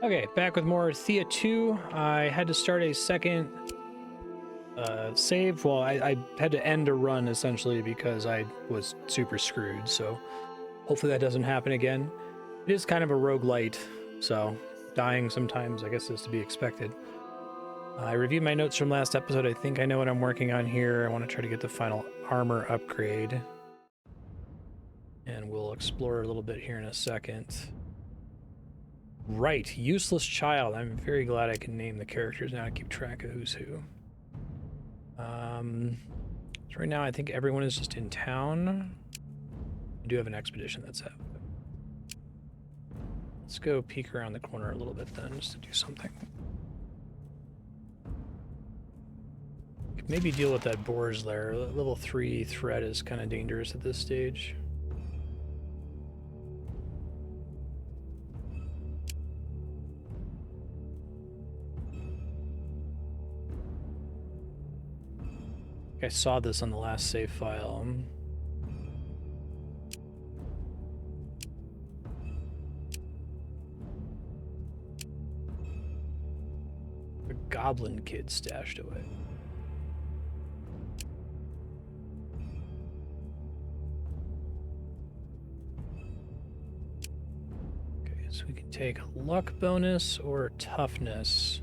Okay, back with more Thea 2. I had to start a second save. Well, I had to end a run, essentially, because I was super screwed, so hopefully that doesn't happen again. It is kind of a roguelite, so dying sometimes, I guess, is to be expected. I reviewed my notes from last episode. I think I know what I'm working on here. I want to try to get the final armor upgrade. And we'll explore a little bit here in a second. Right, useless child. I'm very glad I can name the characters now to keep track of who's who. So right now I think everyone is just in town. I do have an expedition that's out. Let's go peek around the corner a little bit then, just to do something. Maybe deal with that boar's lair. Level 3 threat is kind of dangerous at this stage. I saw this on the last save file. A goblin kid stashed away. Okay, so we can take luck bonus or toughness.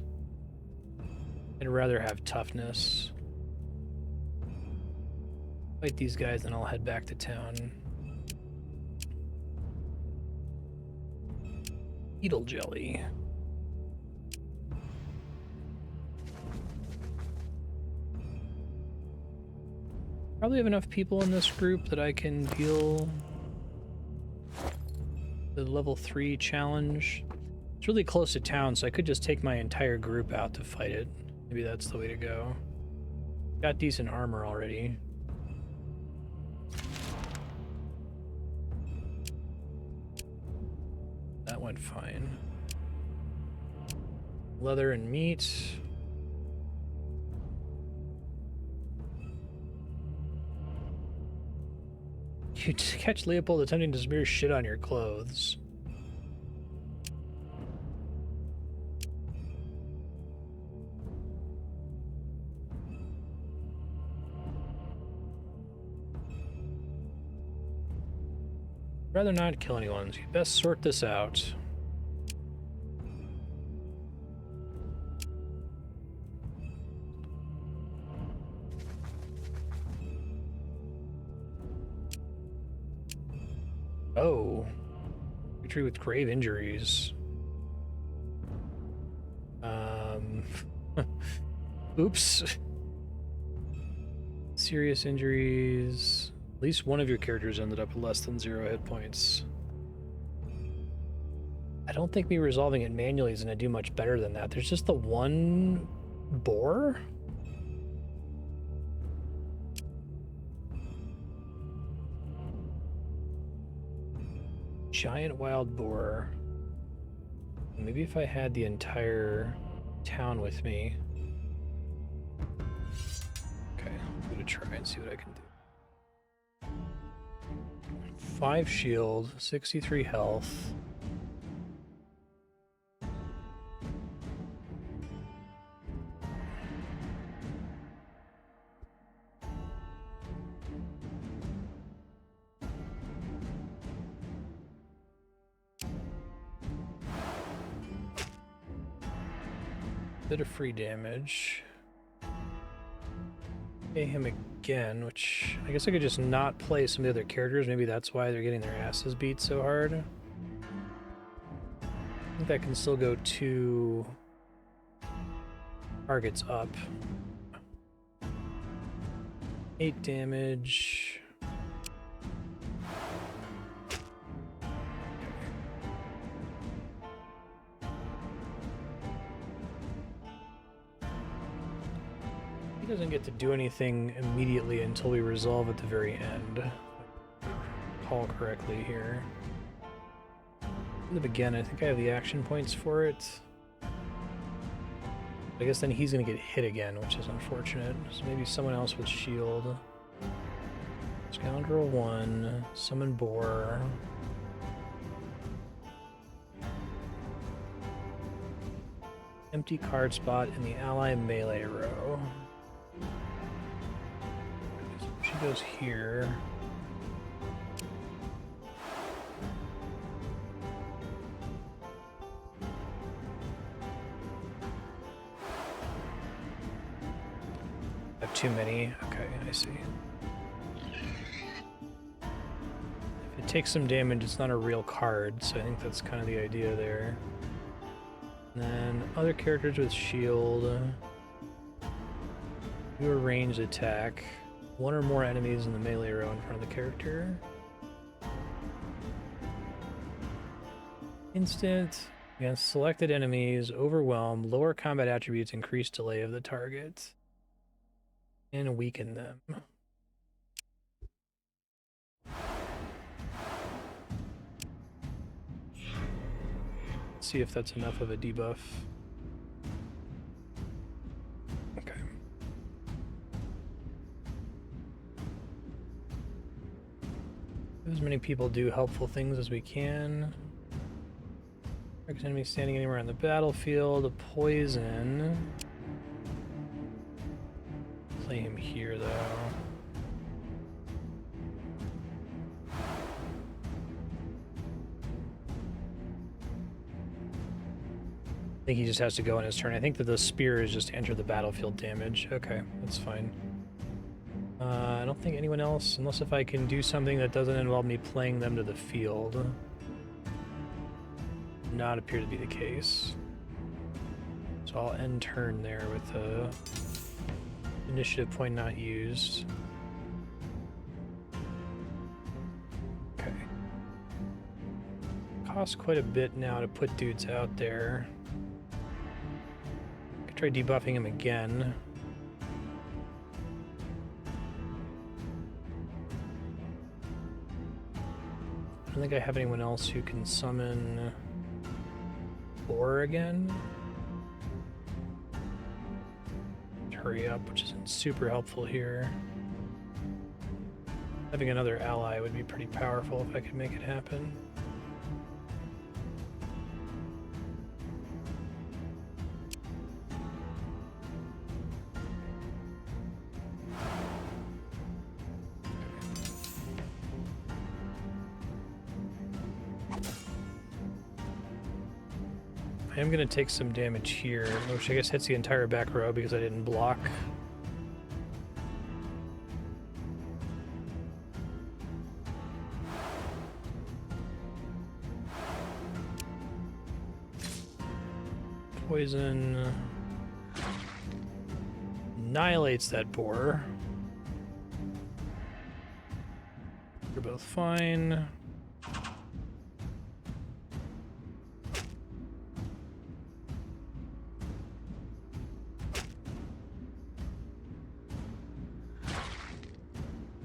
I'd rather have toughness. Fight these guys, and I'll head back to town. Beetle jelly. Probably have enough people in this group that I can deal the level 3 challenge. It's really close to town, so I could just take my entire group out to fight it. Maybe that's the way to go. Got decent armor already. That went fine. Leather and meat. You catch Leopold attempting to smear shit on your clothes. Rather not kill anyone, so you best sort this out. Oh. Creature with grave injuries. Oops. Serious injuries. At least one of your characters ended up with less than 0 hit points. I don't think me resolving it manually is going to do much better than that. There's just the one boar? Giant wild boar. Maybe if I had the entire town with me. Okay, I'm going to try and see what I can do. 5 shield, 63 health. Bit of free damage. Pay him again, which I guess I could just not play some of the other characters. Maybe that's why they're getting their asses beat so hard. I think that can still go 2 targets up. 8 damage. He doesn't get to do anything immediately until we resolve at the very end. If I recall correctly here. In the beginning, I think I have the action points for it. I guess then he's going to get hit again, which is unfortunate. So maybe someone else with shield. Scoundrel 1, summon boar. Empty card spot in the ally melee row. So she goes here. I have too many. Okay, I see. If it takes some damage, it's not a real card, so I think that's kind of the idea there. And then other characters with shield. Do a ranged attack. One or more enemies in the melee row in front of the character. Instant. Against selected enemies. Overwhelm. Lower combat attributes. Increase delay of the target. And weaken them. See if that's enough of a debuff. Okay. As many people do helpful things as we can. Target enemy standing anywhere on the battlefield. A poison. Play him here though. I think he just has to go on his turn. I think that the spear is just enter the battlefield damage. Okay, that's fine. I don't think anyone else, unless if I can do something that doesn't involve me playing them to the field. Not appear to be the case. So I'll end turn there with a initiative point not used. Okay. Costs quite a bit now to put dudes out there. Try debuffing him again. I don't think I have anyone else who can summon Boar again. Hurry up, which isn't super helpful here. Having another ally would be pretty powerful if I could make it happen. I am going to take some damage here, which I guess hits the entire back row because I didn't block. Poison annihilates that boar. They're both fine.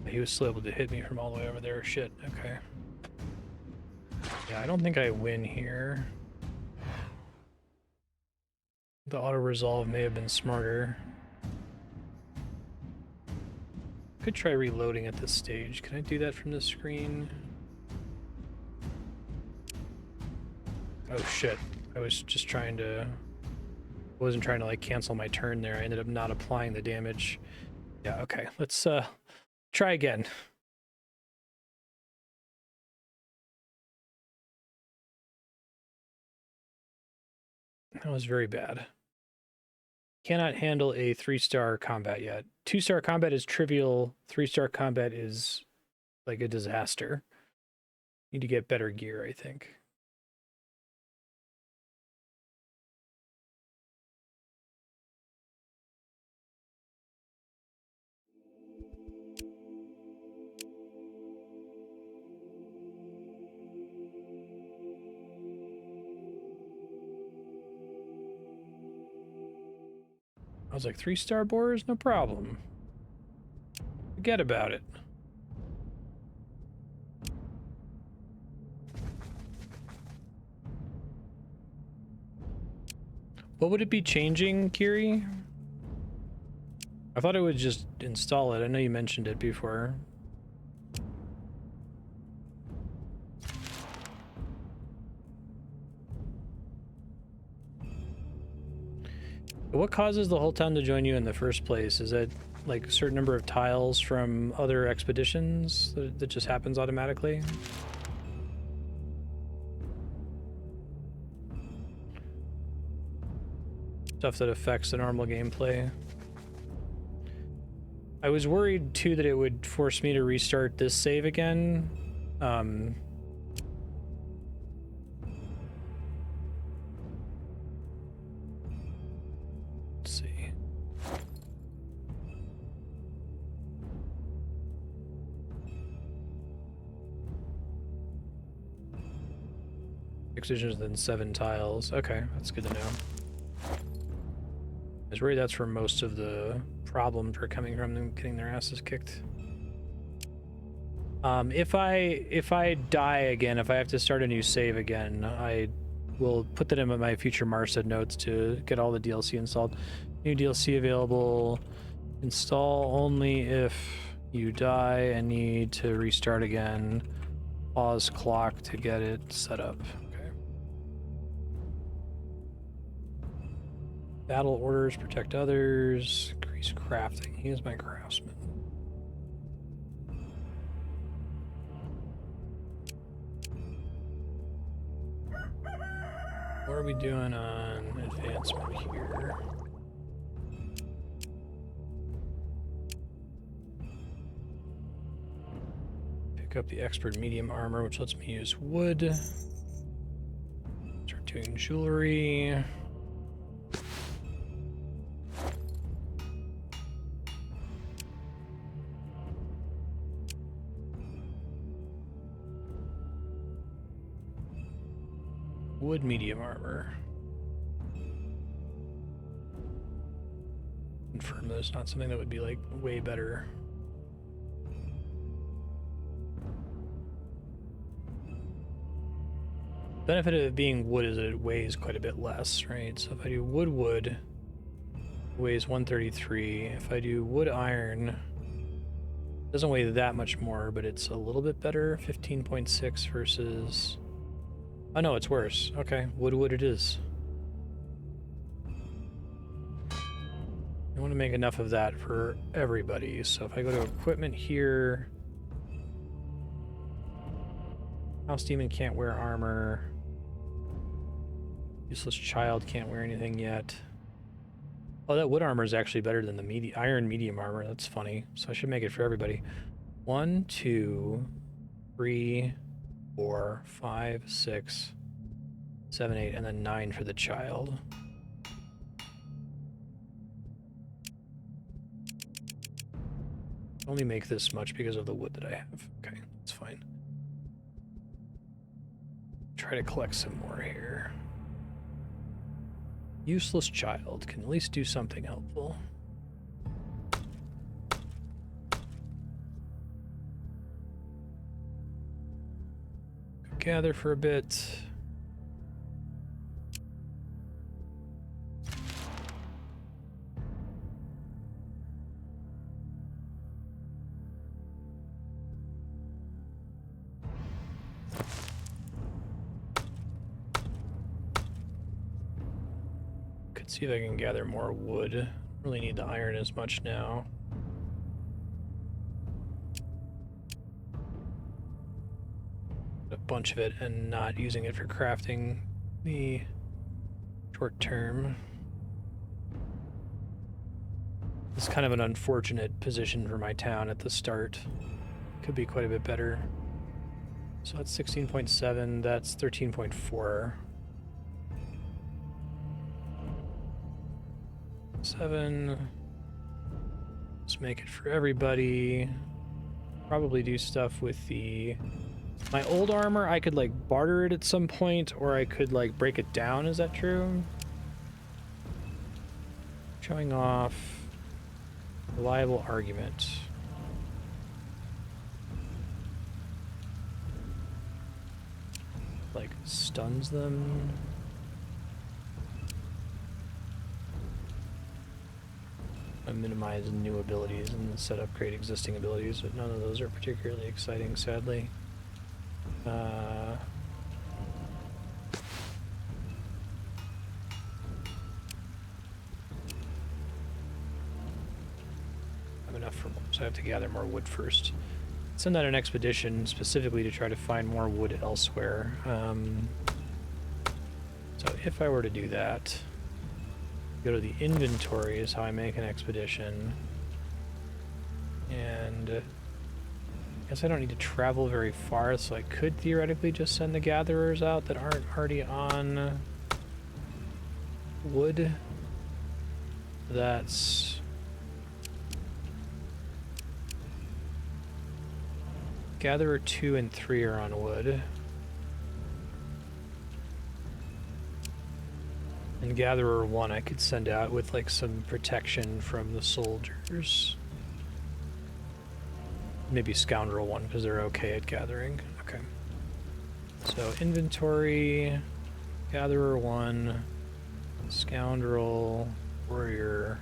He was still able to hit me from all the way over there. Shit, okay. Yeah, I don't think I win here. The auto-resolve may have been smarter. Could try reloading at this stage. Can I do that from the screen? Oh shit. I was just trying to... I wasn't trying to like cancel my turn there. I ended up not applying the damage. Yeah, okay. Let's try again. That was very bad. Cannot handle a 3-star combat yet. 2-star combat is trivial. 3-star combat is like a disaster. Need to get better gear, I think. I was like, 3-star boars? No problem. Forget about it. What would it be changing, Kiri? I thought it would just install it. I know you mentioned it before. What causes the whole town to join you in the first place? Is it like a certain number of tiles from other expeditions that just happens automatically? Stuff that affects the normal gameplay. I was worried too that it would force me to restart this save again. Let's see. Excisions than 7 tiles. Okay, that's good to know. I was worried that's where most of the problems were coming from, them getting their asses kicked. If I die again, if I have to start a new save again, I will put that in my future Marstead notes to get all the DLC installed. New DLC available. Install only if you die and need to restart again. Pause clock to get it set up. Okay. Battle orders, protect others, increase crafting. He is my craftsman. What are we doing on advancement here? Pick up the expert medium armor, which lets me use wood. Start doing jewelry. Wood medium armor. Confirm that it's not something that would be like way better. Benefit of it being wood is that it weighs quite a bit less, right? So if I do wood, it weighs 133. If I do wood iron, it doesn't weigh that much more, but it's a little bit better. 15.6 versus... Oh no, it's worse. Okay, wood it is. I want to make enough of that for everybody. So if I go to equipment here, House Demon can't wear armor. Useless Child can't wear anything yet. Oh, that wood armor is actually better than the iron medium armor. That's funny. So I should make it for everybody. 1, 2, 3, 4, 5, 6, 7, 8, and then 9 for the child. Only make this much because of the wood that I have. Okay, that's fine. Try to collect some more here. Useless Child can at least do something helpful. Gather for a bit. Could see if I can gather more wood. Really need the iron as much now. A bunch of it and not using it for crafting the short term. It's kind of an unfortunate position for my town at the start. Could be quite a bit better. So that's 16.7, that's 13.4. 7. Let's make it for everybody. Probably do stuff with the... My old armor, I could like barter it at some point, or I could like break it down. Is that true? Showing off reliable argument. Like stuns them. I minimize new abilities and set upgrade existing abilities, but none of those are particularly exciting, sadly. for more, so I have to gather more wood first. Send out an expedition specifically to try to find more wood elsewhere. So if I were to do that, go to the inventory is how I make an expedition. And I guess I don't need to travel very far, so I could theoretically just send the gatherers out that aren't already on wood. That's Gatherer 2 and 3 are on wood. And Gatherer 1 I could send out with like some protection from the soldiers. Maybe Scoundrel 1 because they're okay at gathering. Okay. So inventory, Gatherer 1, Scoundrel, Warrior.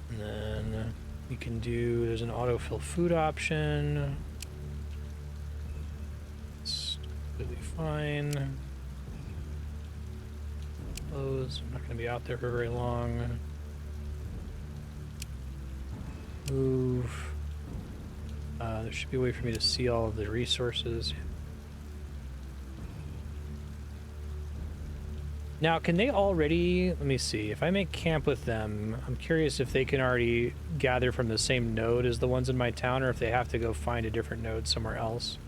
And then we can do, there's an autofill food option. It's completely fine. Close, I'm not going to be out there for very long. Move. There should be a way for me to see all of the resources. Now, can they already, let me see, if I make camp with them, I'm curious if they can already gather from the same node as the ones in my town, or if they have to go find a different node somewhere else.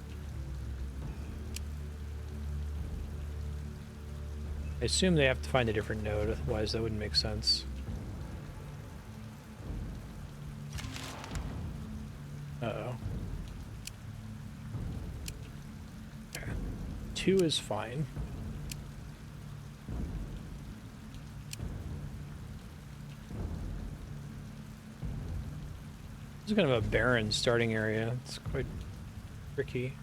I assume they have to find a different node, otherwise that wouldn't make sense. Uh-oh. Okay. 2 is fine. This is kind of a barren starting area. It's quite tricky.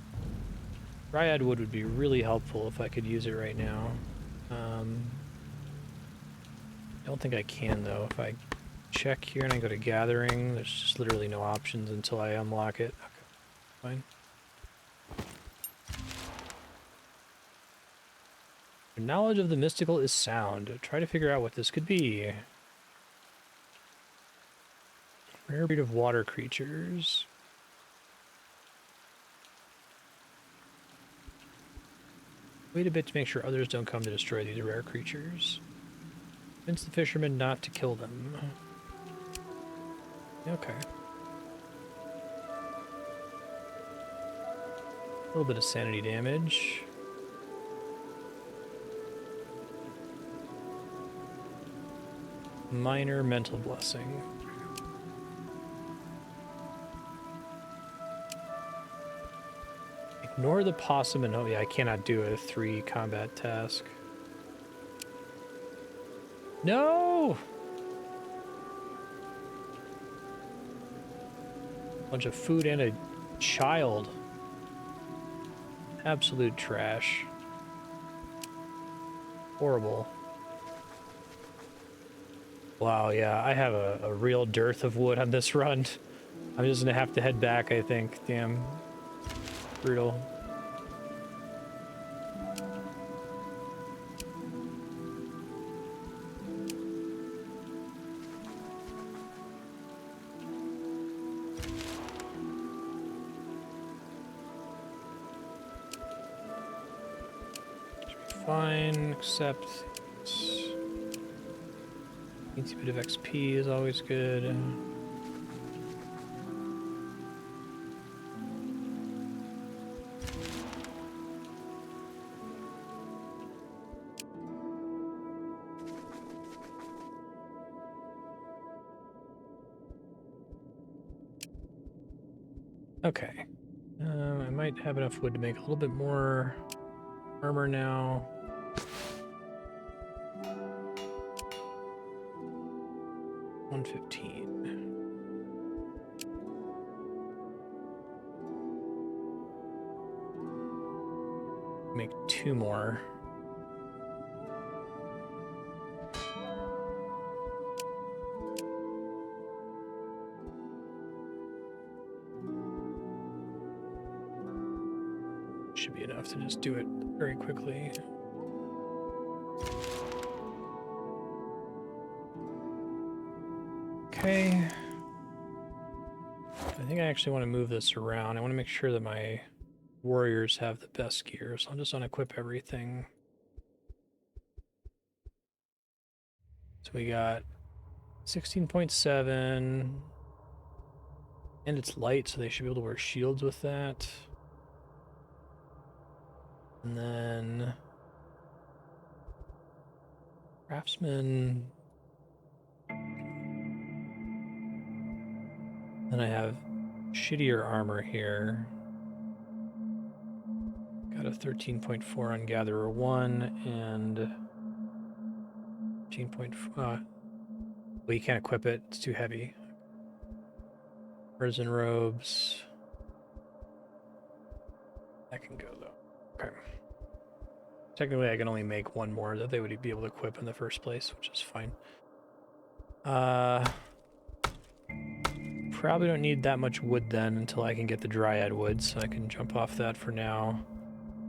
Dryad wood would be really helpful if I could use it right now. I don't think I can though. If I check here and I go to gathering, there's just literally no options until I unlock it. Okay, fine. Your knowledge of the mystical is sound. Try to figure out what this could be. Rare breed of water creatures. Wait a bit to make sure others don't come to destroy these rare creatures. Convince the fishermen not to kill them. Okay. A little bit of sanity damage. Minor mental blessing. Ignore the possum and oh yeah, I cannot do a 3 combat task. No! Bunch of food and a child. Absolute trash. Horrible. Wow, yeah, I have a real dearth of wood on this run. I'm just gonna have to head back, I think. Damn. Brutal. Fine, except needs a bit of XP is always good. Okay. I might have enough wood to make a little bit more armor now. $115. Make 2 more. Should be enough to just do it very quickly. Okay. I think I actually want to move this around. I want to make sure that my warriors have the best gear, so I'll just unequip everything. So we got 16.7, and it's light, so they should be able to wear shields with that. And then craftsman. Then I have shittier armor here. Got a 13.4 on Gatherer 1 and 13.4. Well, you can't equip it, it's too heavy. Prison robes. That can go though. Okay. Technically, I can only make one more that they would be able to equip in the first place, which is fine. Probably don't need that much wood then until I can get the Dryad wood, so I can jump off that for now.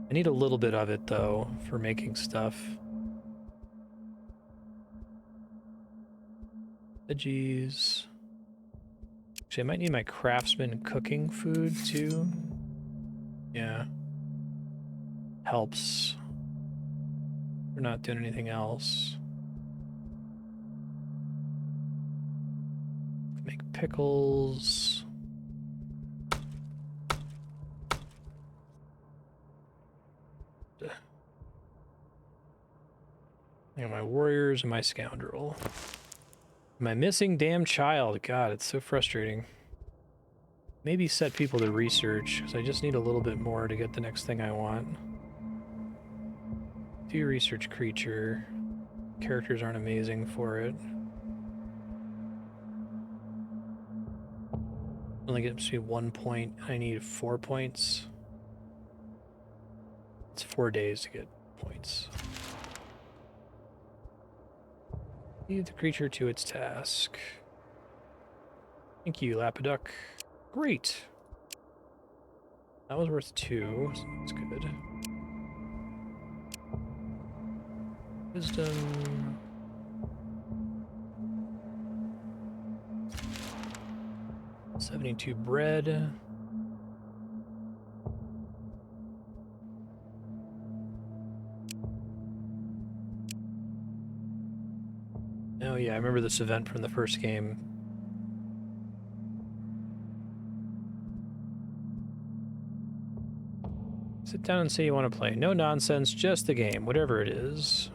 I need a little bit of it, though, for making stuff. Veggies. Actually, I might need my craftsman cooking food, too. Yeah. Helps. We're not doing anything else. Make pickles. And my warriors and my scoundrel. My missing damn child. God, it's so frustrating. Maybe set people to research, because I just need a little bit more to get the next thing I want. Do research creature. Characters aren't amazing for it. Only gives me 1 point. I need 4 points. It's 4 days to get points. Leave the creature to its task. Thank you, Lapiduck. Great. That was worth 2, so that's good. Wisdom. $72 bread. Oh yeah, I remember this event from the first game. Sit down and say you want to play. No nonsense, just the game, whatever it is.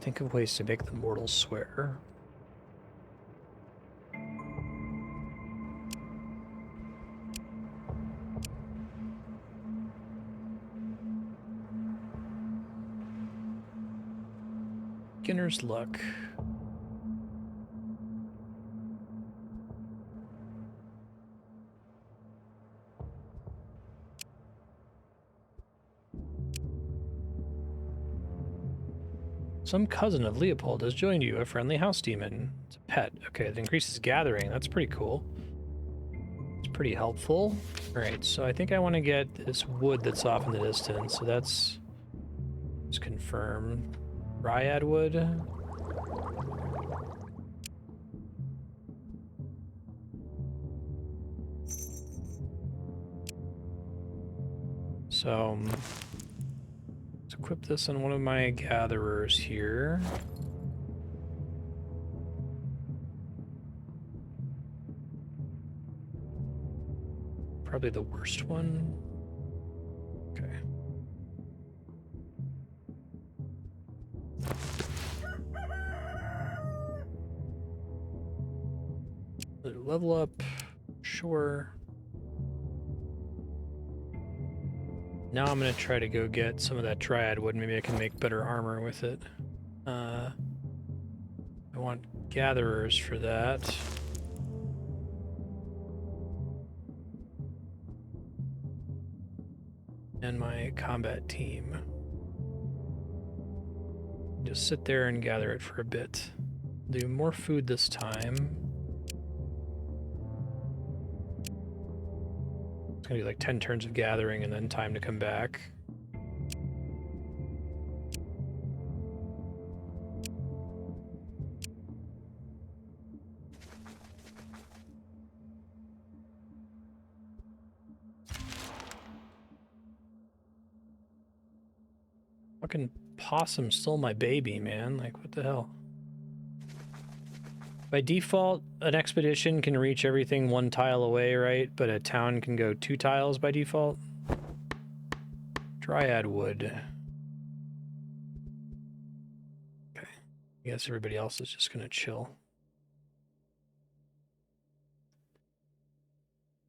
Think of ways to make the mortals swear. Beginner's luck. Some cousin of Leopold has joined you, a friendly house demon. It's a pet. Okay, it increases gathering. That's pretty cool. It's pretty helpful. Alright, so I think I want to get this wood that's off in the distance. So that's just confirm. Dryad wood. So let's equip this on one of my gatherers here. Probably the worst one. Okay. Level up. Sure. Now I'm going to try to go get some of that Dryad wood. Maybe I can make better armor with it. I want gatherers for that. And my combat team. Just sit there and gather it for a bit. Do more food this time. gonna do like 10 turns of gathering and then time to come back. Fucking possum stole my baby, man. Like, what the hell? By default, an expedition can reach everything 1 tile away, right? But a town can go 2 tiles by default. Dryad wood. Okay. I guess everybody else is just gonna chill.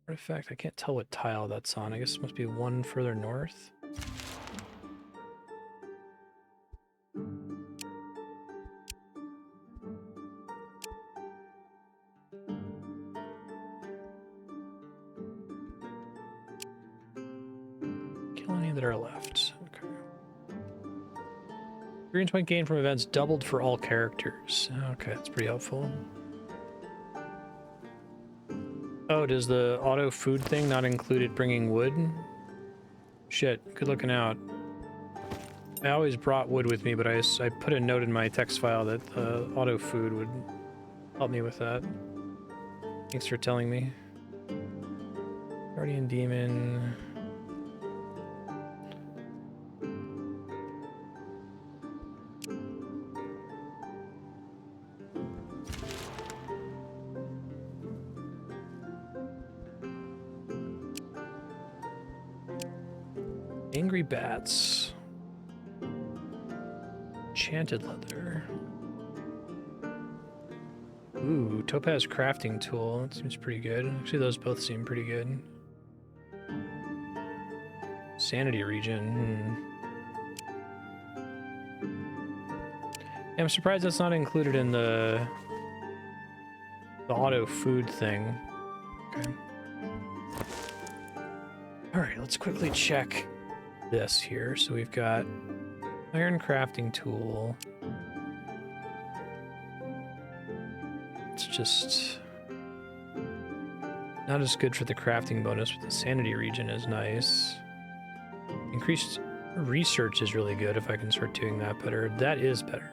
Artifact, I can't tell what tile that's on. I guess it must be 1 further north. Kill any that are left. Okay. Experience point gained from events doubled for all characters. Okay, that's pretty helpful. Oh, does the auto food thing not include bringing wood? Shit, good looking out. I always brought wood with me, but I put a note in my text file that auto food would help me with that. Thanks for telling me. Guardian Demon. Angry Bats. Enchanted Leather. Ooh, Topaz Crafting Tool. That seems pretty good. Actually, those both seem pretty good. Sanity Regen. Yeah, I'm surprised that's not included in the auto food thing. Okay. Alright, let's quickly check this here. So we've got Iron Crafting Tool. It's just not as good for the crafting bonus, but the Sanity Regen is nice. Increased research is really good if I can start doing that better. That is better.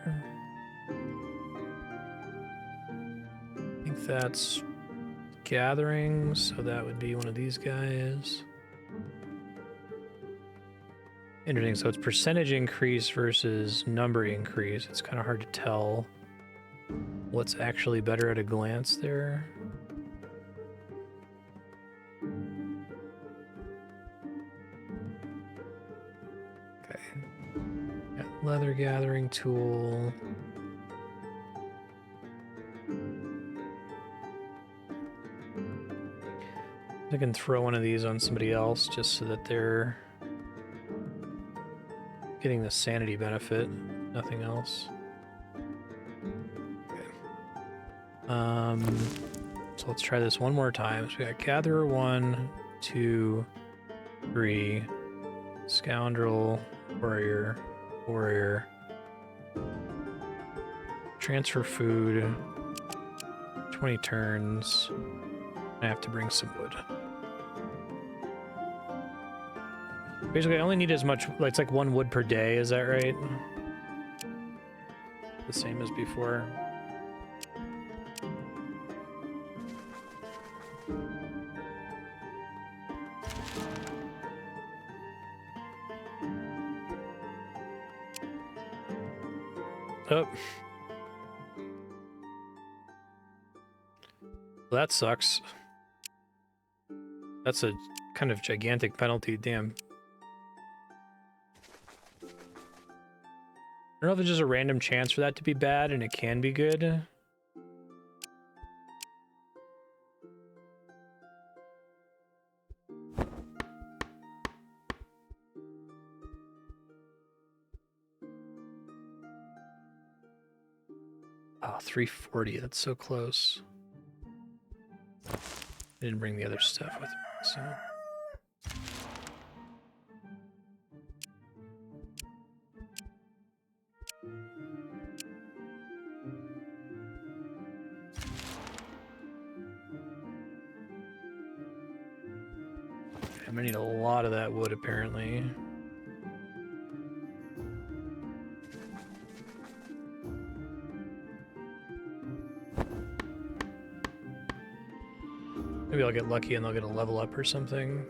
I think that's gathering, so that would be one of these guys. Interesting, so it's percentage increase versus number increase. It's kind of hard to tell what's actually better at a glance there. Okay. Got leather gathering tool. I can throw one of these on somebody else just so that they're getting the sanity benefit, nothing else. Okay. So let's try this one more time. So we got Gatherer 1, 2, 3, Scoundrel, Warrior, Warrior, Transfer Food, 20 turns. I have to bring some wood. Basically, I only need as much, like, it's like 1 wood per day, is that right? The same as before. Oh. Well, that sucks. That's a kind of gigantic penalty, damn. I don't know if there's just a random chance for that to be bad and it can be good. Oh, 340, that's so close. I didn't bring the other stuff with me, so... gonna need a lot of that wood, apparently. Maybe I'll get lucky and they'll get a level up or something.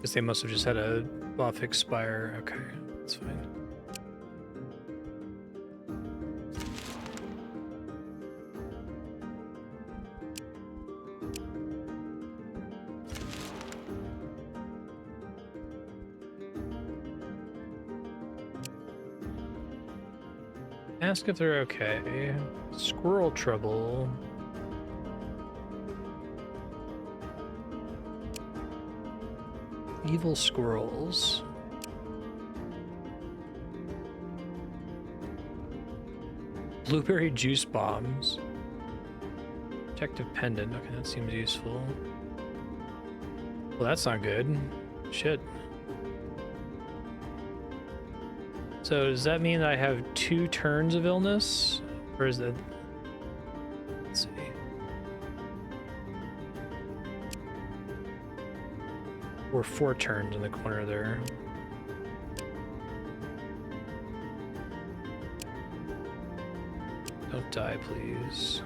Guess they must have just had a buff expire. Okay, that's fine. Ask if they're okay. Squirrel trouble. Evil squirrels. Blueberry juice bombs. Protective pendant. Okay, that seems useful. Well, that's not good. Shit. So does that mean I have 2 turns of illness? Or is that... Let's see. Or 4 turns in the corner there. Don't die, please.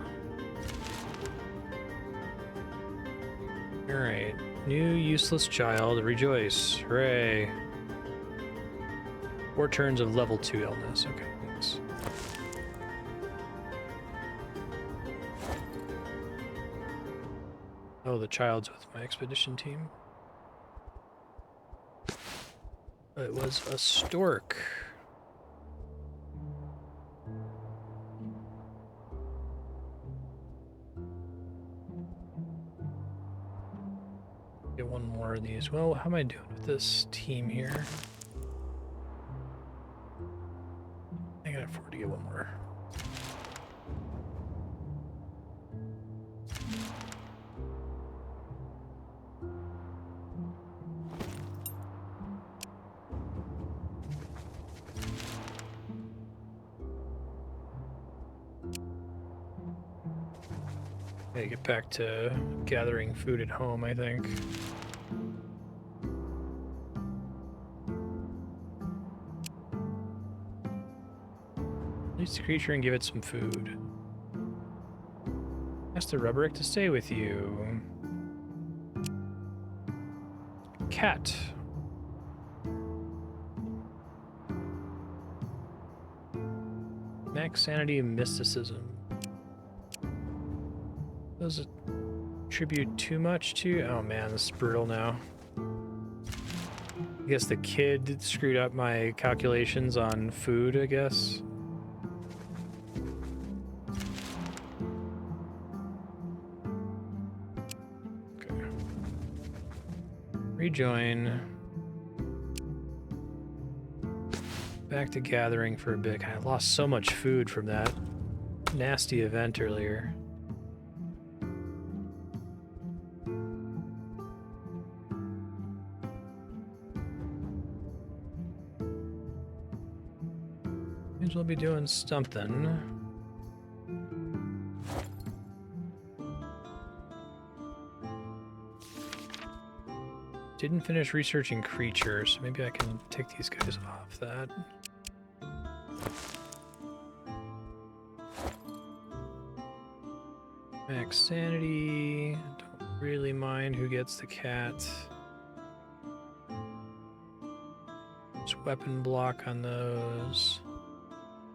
Alright. New useless child. Rejoice. Hooray. 4 turns of level 2 illness. Okay, thanks. Oh, the child's with my expedition team. It was a stork. Get one more of these. Well, how am I doing with this team here? I can afford to get one more. Okay, get back to gathering food at home, I think. Release the creature and give it some food. Ask the rubberick to stay with you. Cat. Max sanity and mysticism. Does it attribute too much to? Oh man, this is brutal now. I guess the kid screwed up my calculations on food, I guess. Okay. Rejoin. Back to gathering for a bit. I lost so much food from that nasty event earlier. We'll be doing something. Didn't finish researching creatures. Maybe I can take these guys off that. Max sanity. Don't really mind who gets the cat. Just weapon block on those.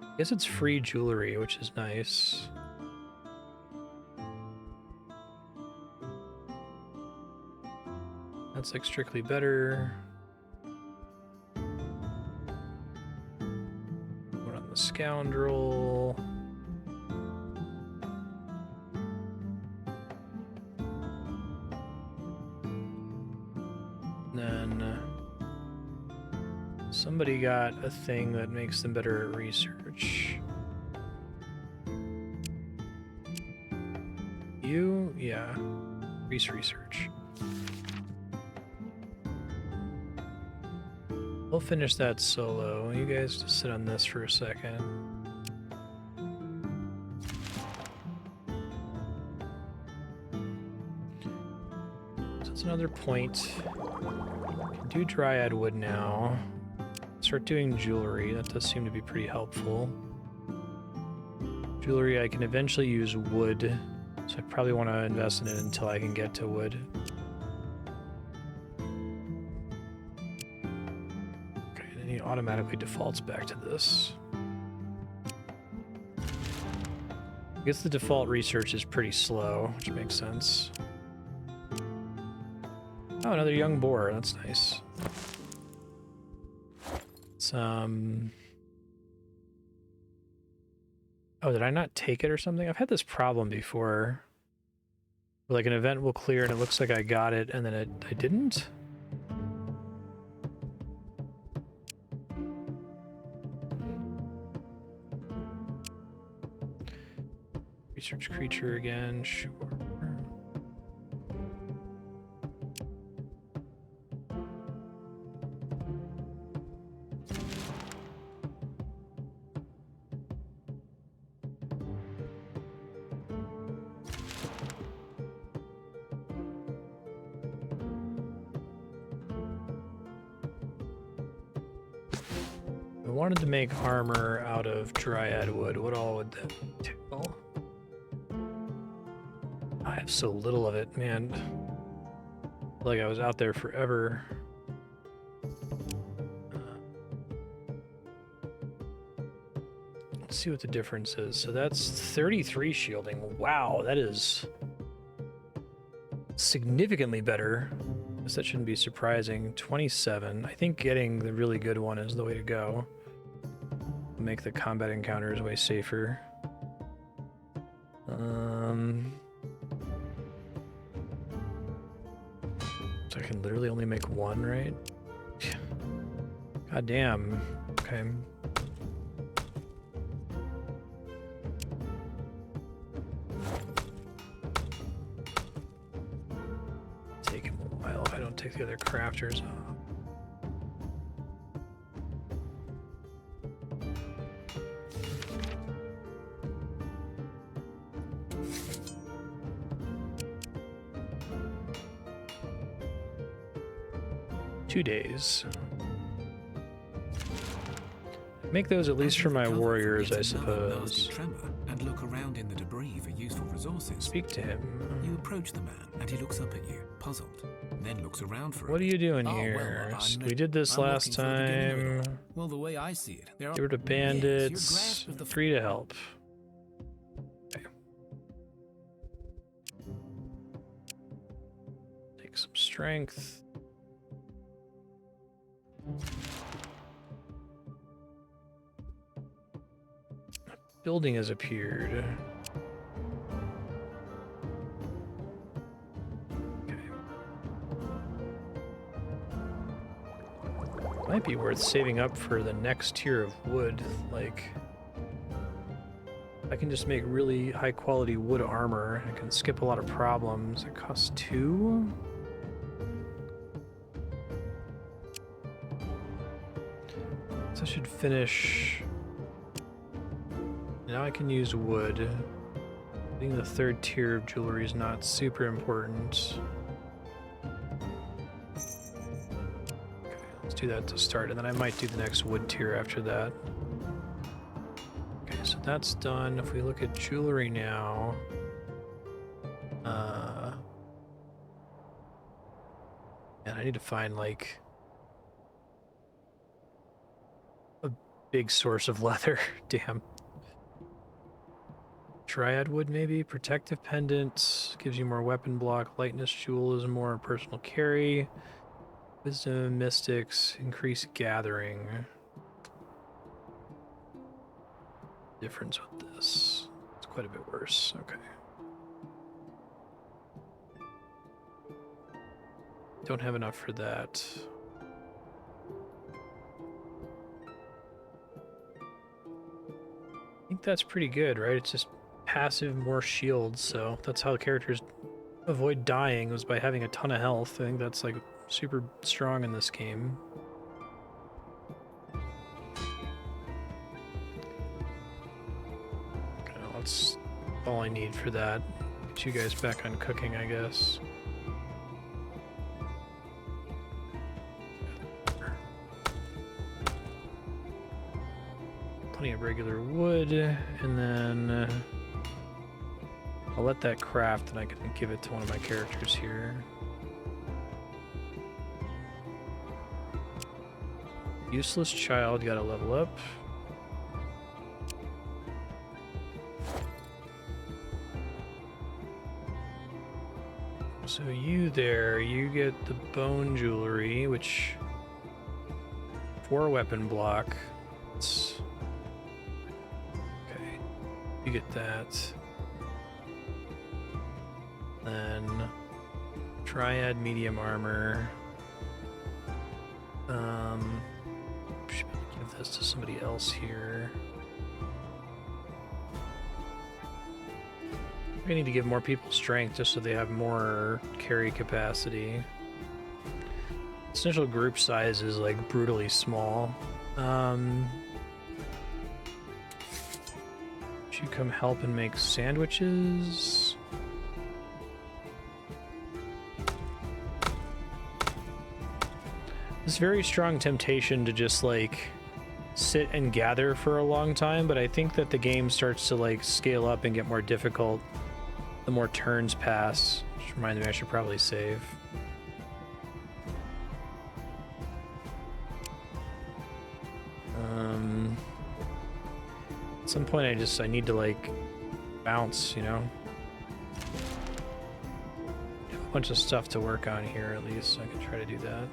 I guess it's free jewelry, which is nice. That's like strictly better. Going on the scoundrel. Then somebody got a thing that makes them better at research. You? Yeah. Research. We'll finish that solo. You guys just sit on this for a second. another point. Can do Dryad wood now. Start doing jewelry. That does seem to be pretty helpful. Jewelry, I can eventually use wood, so I probably want to invest in it until I can get to wood. Okay, and then he automatically defaults back to this. I guess the default research is pretty slow, which makes sense. Oh, another young boar. That's nice. It's, oh, did I not take it or something? I've had this problem before. Like an event will clear and it looks like I got it and then I didn't? Research creature again, sure. I wanted to make armor out of Dryad wood. What all would that entail? I have so little of it, man. Like I was out there forever. Let's see what the difference is. So that's 33 shielding. Wow, that is significantly better. I guess that shouldn't be surprising. 27. I think getting the really good one is the way to go. Make the combat encounters way safer. So I can literally only make one, right? God damn. Okay. Take him a while if I don't take the other crafters off. Days. Make those at least for my warriors, I suppose. And look around in the debris for useful resources. Speak to him. You approach the man, and he looks up at you, puzzled. Then looks around for. What are you doing here? Well, we did this last time. Well, the way I see it, there are. Get rid of bandits. Yes, free to help. Okay. Take some strength. A building has appeared. Okay. Might be worth saving up for the next tier of wood. Like, I can just make really high quality wood armor. I can skip a lot of problems. It costs 2. So I should finish. Now I can use wood. I think the 3rd tier of jewelry is not super important. Okay, let's do that to start, and then I might do the next wood tier after that. Okay, so that's done. If we look at jewelry now, and I need to find like a big source of leather. Damn. Dryad wood, maybe. Protective pendant gives you more weapon block. Lightness jewel is more personal carry. Wisdom, mystics, increased gathering. Difference with this. It's quite a bit worse. Okay. Don't have enough for that. I think that's pretty good, right? It's just passive, more shields, so that's how the characters avoid dying, was by having a ton of health. I think that's like super strong in this game. Okay, that's all I need for that. Get you guys back on cooking, I guess. plenty of regular wood, and then I'll let that craft and I can give it to one of my characters here. Useless child, gotta level up. So you there, you get the bone jewelry, which 4 weapon block. It's okay. You get that. Then Dryad medium armor. Should give this to somebody else here. I need to give more people strength just so they have more carry capacity. Essential group size is like brutally small. Should you come help and make sandwiches? This very strong temptation to just like sit and gather for a long time, but I think that the game starts to like scale up and get more difficult the more turns pass. Which reminds me I should probably save. At some point I need to like bounce, you know? Have a bunch of stuff to work on here at least, so I can try to do that.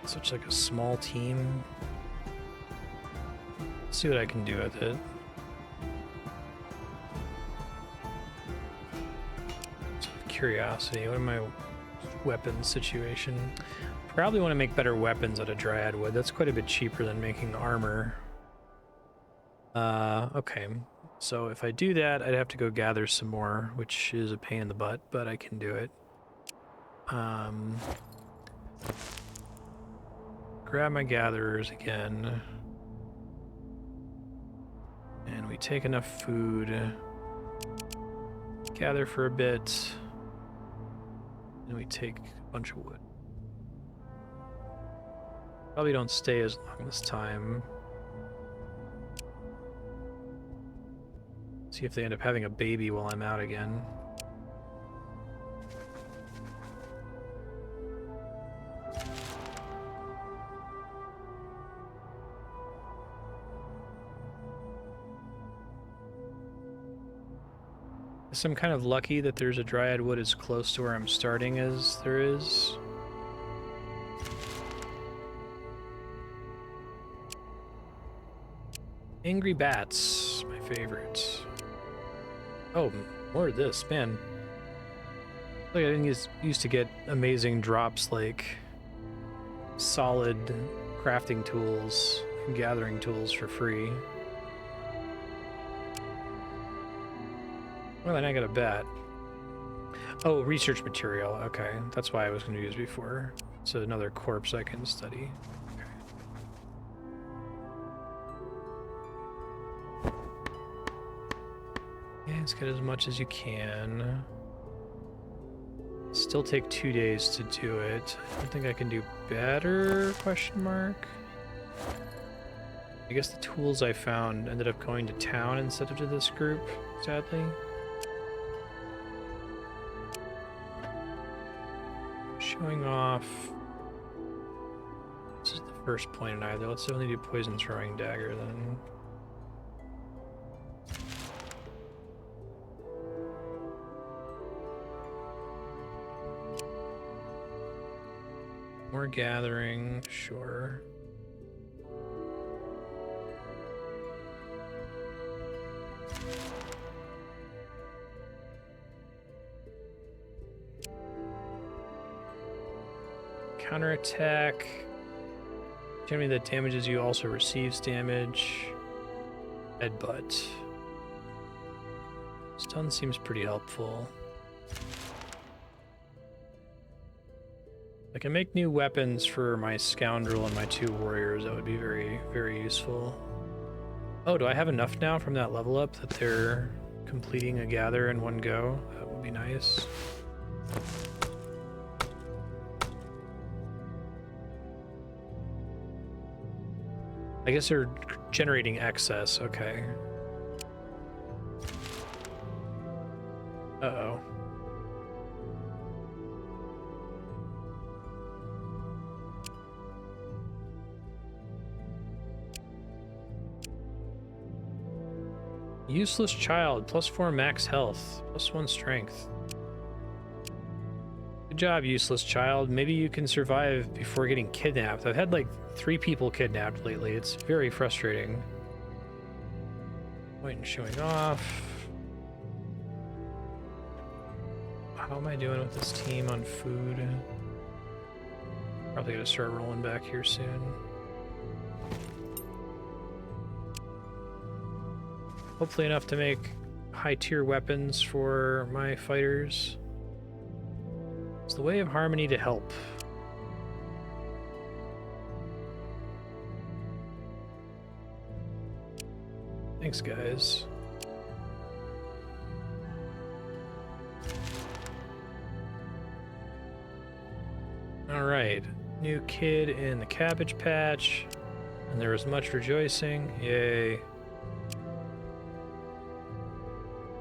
Such like a small team. Let's see what I can do with it. Curiosity, what am my weapons situation? Probably want to make better weapons out of Dryad wood. That's quite a bit cheaper than making armor. Okay. So if I do that, I'd have to go gather some more, which is a pain in the butt, but I can do it. Grab my gatherers again. And we take enough food. Gather for a bit. And we take a bunch of wood. Probably don't stay as long this time. See if they end up having a baby while I'm out again. So I'm kind of lucky that there's a Dryad wood as close to where I'm starting as there is. Angry bats, my favorite. Oh, more of this, man. Like I didn't used to get amazing drops like solid crafting tools and gathering tools for free. Well, then I got a bat. Oh, research material. Okay, that's why I was going to use before. It's another corpse I can study. Okay. Yeah, let's get as much as you can. Still take 2 days to do it. I think I can do better, question mark. I guess the tools I found ended up going to town instead of to this group, sadly. Showing off. This is the first point in either. Let's only do poison throwing dagger then. More gathering, sure. Counterattack. Enemy that damages you also receives damage. Headbutt. Stun seems pretty helpful. I can make new weapons for my scoundrel and my 2 warriors. That would be very, very useful. Oh, do I have enough now from that level up that they're completing a gather in one go? That would be nice. I guess they're generating excess, okay. Uh-oh. Useless child, +4 max health, +1 strength. Good job, useless child. Maybe you can survive before getting kidnapped. I've had like 3 people kidnapped lately. It's very frustrating. Point in showing off. How am I doing with this team on food? Probably gonna start rolling back here soon. Hopefully enough to make high-tier weapons for my fighters. It's the way of harmony to help. Thanks, guys. All right, new kid in the Cabbage Patch, and there was much rejoicing. Yay.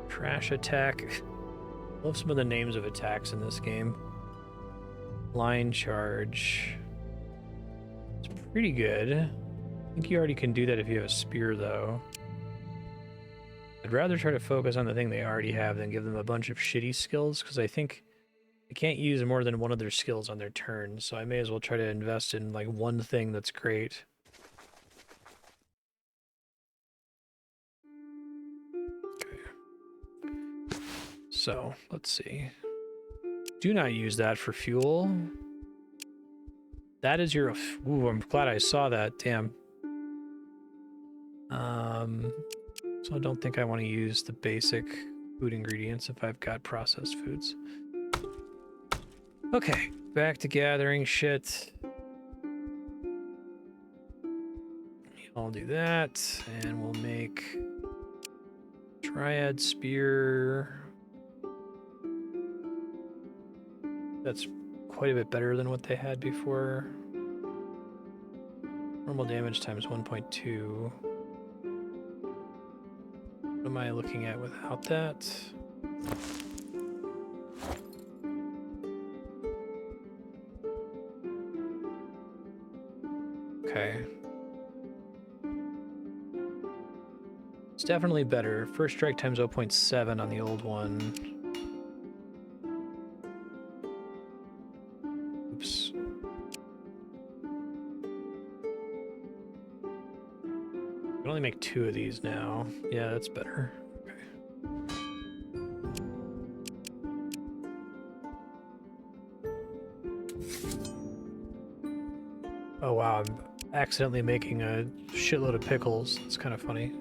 Trash attack. Love some of the names of attacks in this game. Line charge. It's pretty good. I think you already can do that if you have a spear, though. I'd rather try to focus on the thing they already have than give them a bunch of shitty skills, because I think they can't use more than one of their skills on their turn, so I may as well try to invest in like one thing that's great. Okay. So, let's see. Do not use that for fuel. That is your... Ooh, I'm glad I saw that. Damn. So I don't think I want to use the basic food ingredients if I've got processed foods. Okay, back to gathering shit. I'll do that, and we'll make Dryad spear. That's quite a bit better than what they had before. Normal damage times 1.2. What am I looking at without that? Okay. It's definitely better. First strike times 0.7 on the old one. Oops. I can only make 2 of these now. Yeah, that's better. Okay. Oh wow, I'm accidentally making a shitload of pickles. It's kind of funny.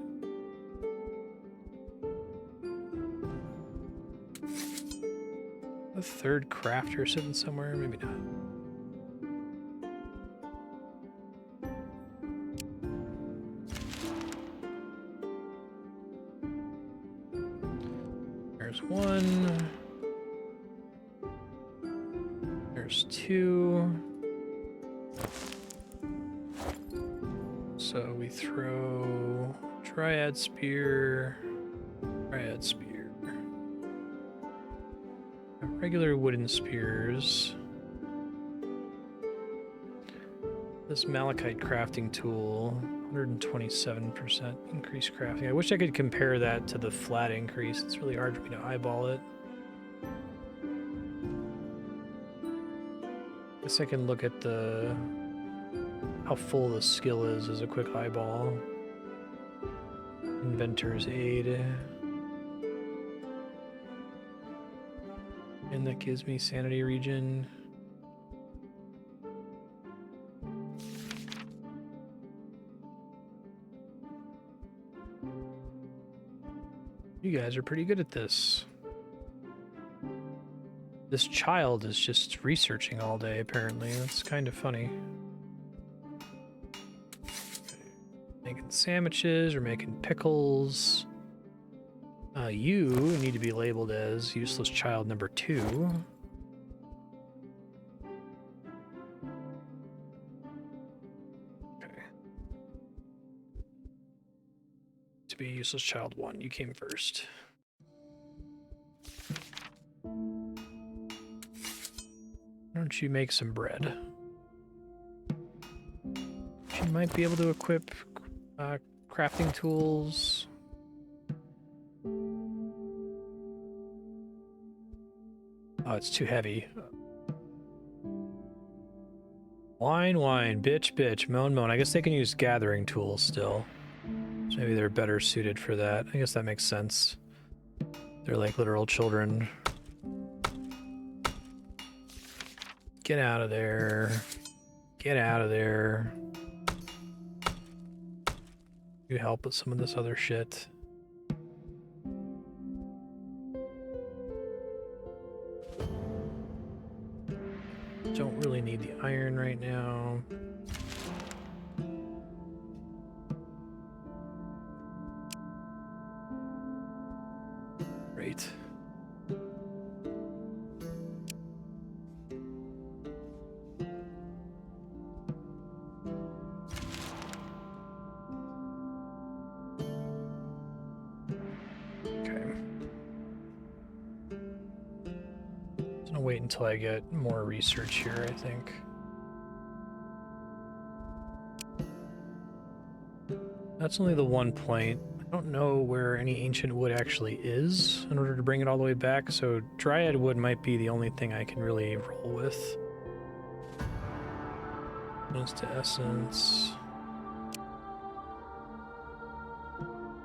A third crafter sitting somewhere? Maybe not. There's 1. There's 2. So we throw Dryad spear, Dryad spear. Regular wooden spears. This malachite crafting tool, 127% increased crafting. I wish I could compare that to the flat increase. It's really hard for me to eyeball it. I guess I can look at the how full the skill is as a quick eyeball. Inventor's aid. And that gives me sanity regen. You guys are pretty good at this. This child is just researching all day, apparently. That's kind of funny. Making sandwiches, we're making pickles. You need to be labeled as useless child number 2. Okay. To be useless child 1, you came first. Why don't you make some bread? She might be able to equip crafting tools. Oh, it's too heavy. Wine, bitch, moan. I guess they can use gathering tools still. So maybe they're better suited for that. I guess that makes sense. They're like literal children. Get out of there. Get out of there. You help with some of this other shit. Don't really need the iron right now. Great. Wait until I get more research here, I think. That's only the one point. I don't know where any ancient wood actually is in order to bring it all the way back, so Dryad wood might be the only thing I can really roll with. Goes to essence.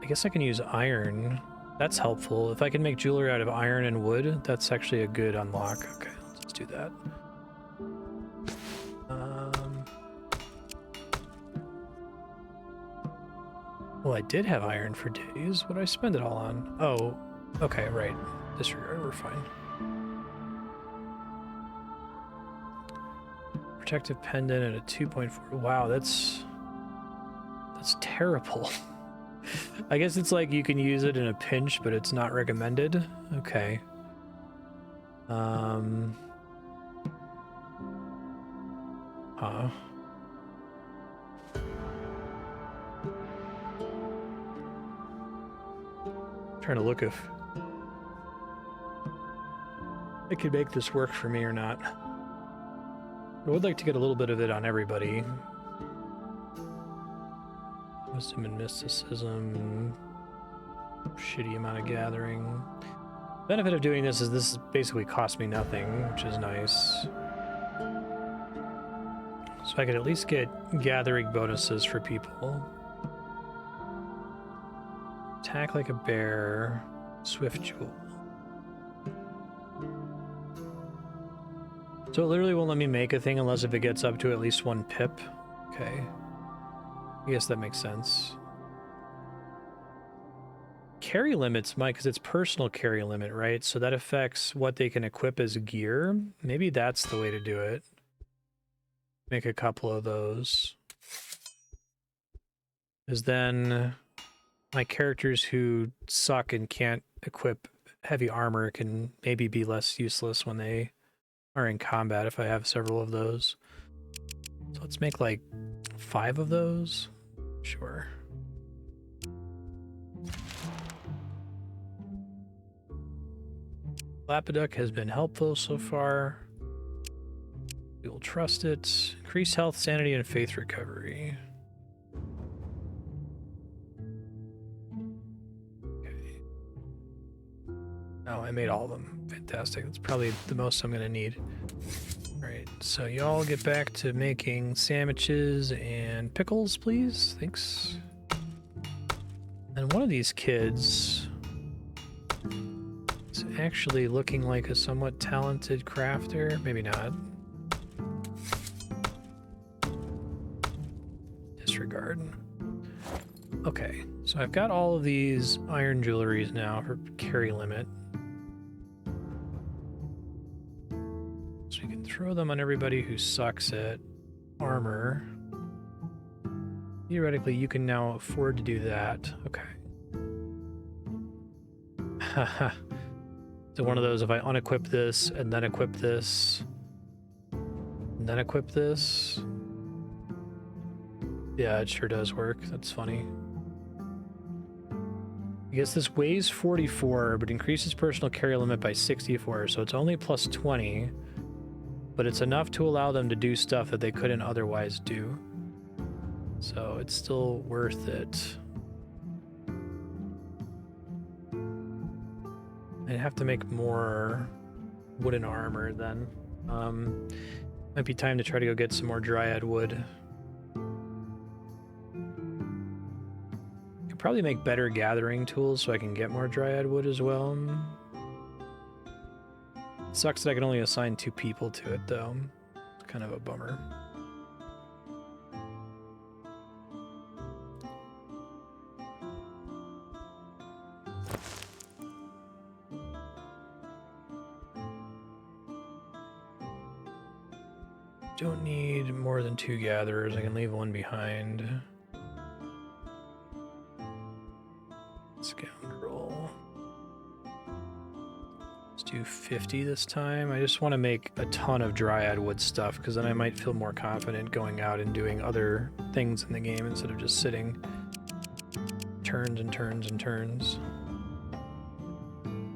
I guess I can use iron. That's helpful. If I can make jewelry out of iron and wood, that's actually a good unlock. Okay, let's do that. Well, I did have iron for days. What did I spend it all on? Oh, okay, right. Disregard, we're fine. Protective pendant at a 2.4. Wow, that's terrible. I guess it's like you can use it in a pinch, but it's not recommended. Okay. Huh. Trying to look if I could make this work for me or not. I would like to get a little bit of it on everybody. Wisdom and mysticism. Shitty amount of gathering. The benefit of doing this is basically cost me nothing, which is nice. So I could at least get gathering bonuses for people. Attack like a bear. Swift jewel. So it literally won't let me make a thing unless if it gets up to at least 1 pip. Okay. I guess that makes sense. Carry limits might, because it's personal carry limit, right? So that affects what they can equip as gear. Maybe that's the way to do it. Make a couple of those. Because then my characters who suck and can't equip heavy armor can maybe be less useless when they are in combat if I have several of those. So let's make like 5 of those. Sure. Lapiduc has been helpful so far. We will trust it. Increase health, sanity, and faith recovery. Okay. Oh, I made all of them. Fantastic. That's probably the most I'm going to need. All right, so y'all get back to making sandwiches and pickles, please. Thanks. And one of these kids is actually looking like a somewhat talented crafter. Maybe not. Disregard. Okay, so I've got all of these iron jewelries now for carry limit. So we can throw them on everybody who sucks at armor. Theoretically, you can now afford to do that. Okay. Haha. So one of those, if I unequip this and then equip this, and then equip this. Yeah, it sure does work. That's funny. I guess this weighs 44, but increases personal carry limit by 64, so it's only plus 20. But it's enough to allow them to do stuff that they couldn't otherwise do. So it's still worth it. I'd have to make more wooden armor then. Might be time to try to go get some more Dryad wood. Could probably make better gathering tools so I can get more Dryad wood as well. Sucks that I can only assign 2 people to it though. It's kind of a bummer. Don't need more than 2 gatherers. I can leave 1 behind. Scoundrel. Let's do 50 this time. I just want to make a ton of Dryad wood stuff because then I might feel more confident going out and doing other things in the game instead of just sitting turns and turns and turns.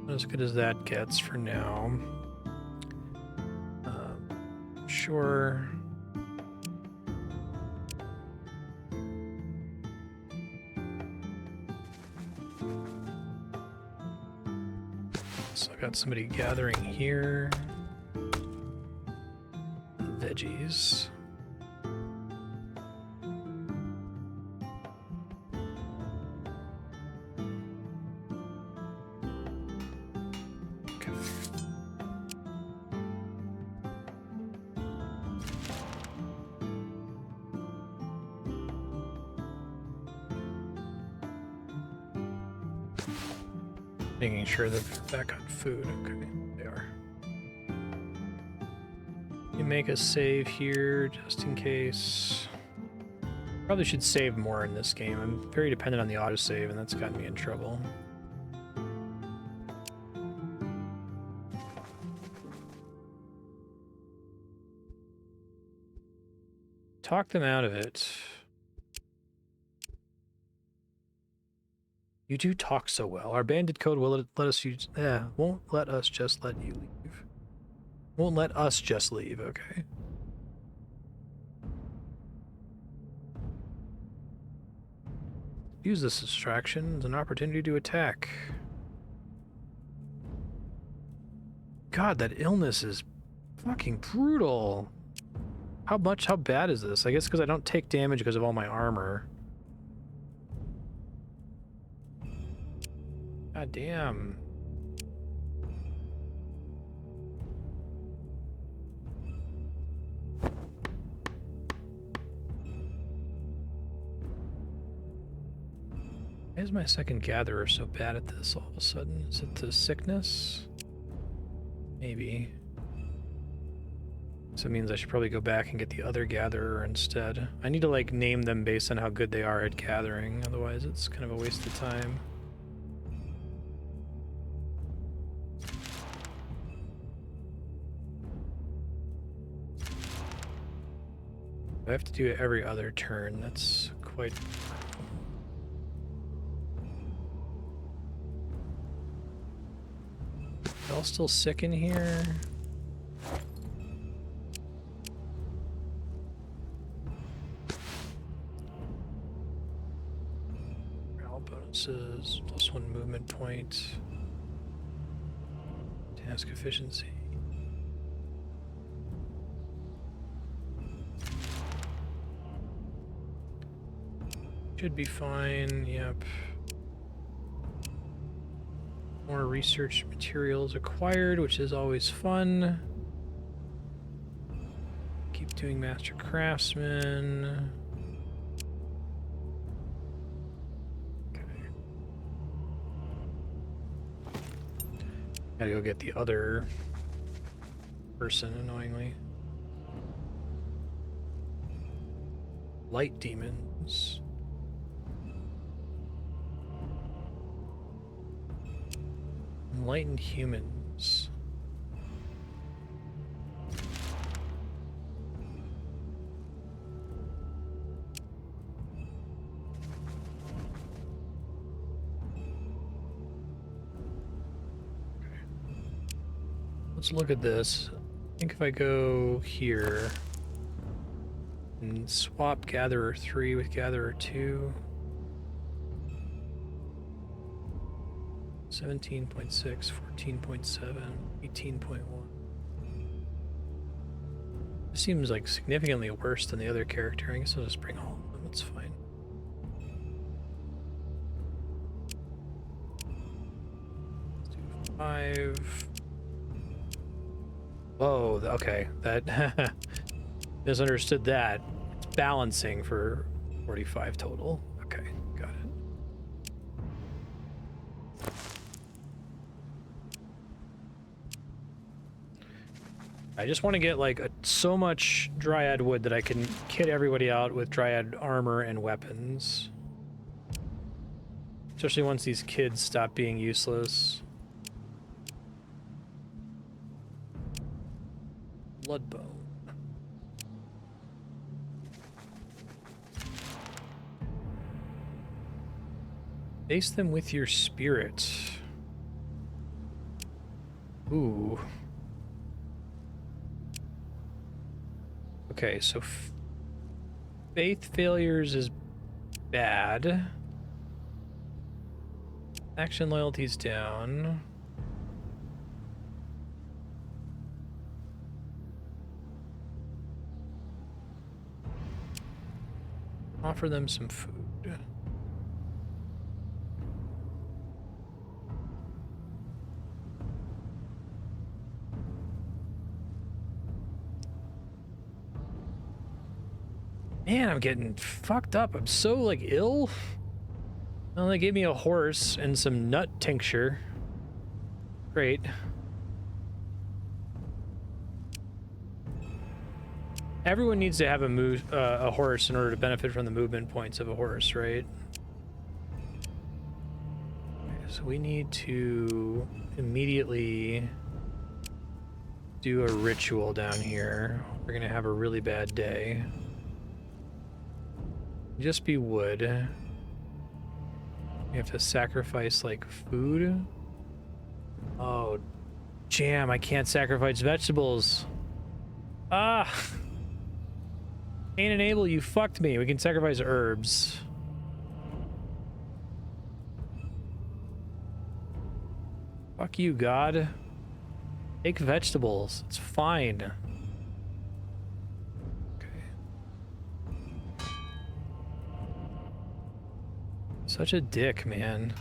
As good as that gets for now. Sure. So I got somebody gathering here. Veggies. Making sure that they're back on food. Okay, they are. You make a save here just in case. Probably should save more in this game. I'm very dependent on the autosave, and that's gotten me in trouble. Talk them out of it. You do talk so well. Our bandit code will let us use. Yeah, won't let us just let you leave. Won't let us just leave. Okay. Use this distraction as an opportunity to attack. God, that illness is fucking brutal. How bad is this? I guess because I don't take damage because of all my armor. God damn. Why is my second gatherer so bad at this all of a sudden? Is it the sickness? Maybe. So it means I should probably go back and get the other gatherer instead. I need to like name them based on how good they are at gathering, otherwise it's kind of a waste of time. I have to do it every other turn. That's quite... Y'all still sick in here? Morale bonuses, +1 movement point. Task efficiency. Should be fine, yep. More research materials acquired, which is always fun. Keep doing Master Craftsman. Okay. Gotta go get the other person, annoyingly. Light Demon. humans. Enlightened humans. Let's look at this. I think if I go here and swap Gatherer 3 with Gatherer 2, 17.6, 14.7, 18.1. This seems like significantly worse than the other character. I guess I'll just bring all of them. That's fine. Let's do 5. Whoa, okay. That misunderstood that. It's balancing for 45 total. Okay, got it. I just want to get like so much Dryad wood that I can kit everybody out with Dryad armor and weapons. Especially once these kids stop being useless. Bloodbone. Face them with your spirit. Ooh. Okay, so faith failures is bad. Action loyalty's down. Offer them some food. Man, I'm getting fucked up. I'm so, like, ill. Well, they gave me a horse and some nut tincture. Great. Everyone needs to have a horse in order to benefit from the movement points of a horse, right? Okay, so we need to immediately do a ritual down here. We're gonna have a really bad day. Just be wood. We have to sacrifice, like, food. Oh, jam, I can't sacrifice vegetables. Ah! Cain and Abel, you fucked me. We can sacrifice herbs. Fuck you, God. Take vegetables. It's fine. Such a dick, man.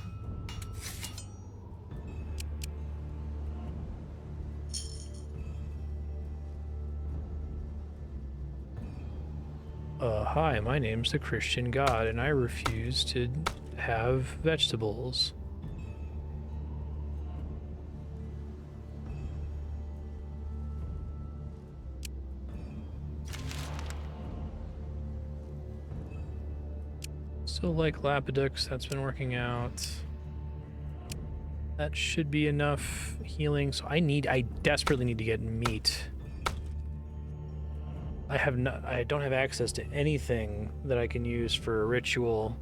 Hi, my name's the Christian God, and I refuse to have vegetables. Still like Lapidux, that's been working out. That should be enough healing. So I desperately need to get meat. I don't have access to anything that I can use for a ritual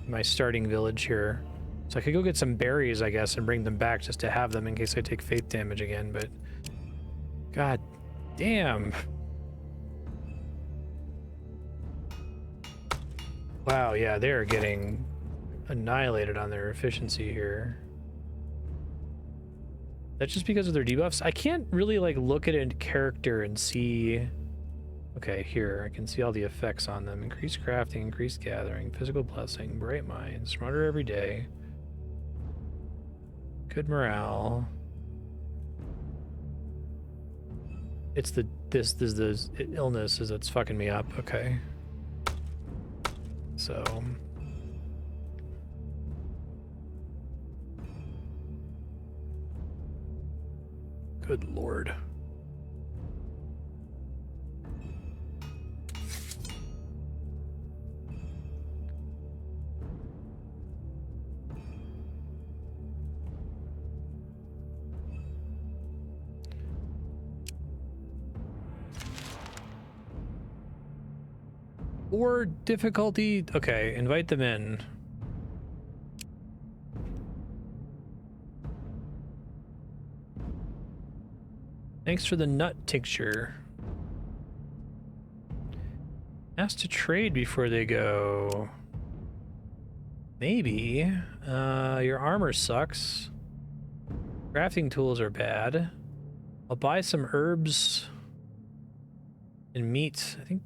in my starting village here. So I could go get some berries, I guess, and bring them back just to have them in case I take faith damage again, but god damn. Wow, yeah, they're getting annihilated on their efficiency here. That's just because of their debuffs? I can't really, like, look at a character and see... Okay, here, I can see all the effects on them. Increased crafting, increased gathering, physical blessing, bright mind, smarter every day. Good morale. It's the illness that's fucking me up, okay. So... Good lord. Or difficulty. Okay, invite them in. Thanks for the nut tincture. Ask to trade before they go. Maybe. Your armor sucks. Crafting tools are bad. I'll buy some herbs and meat. I think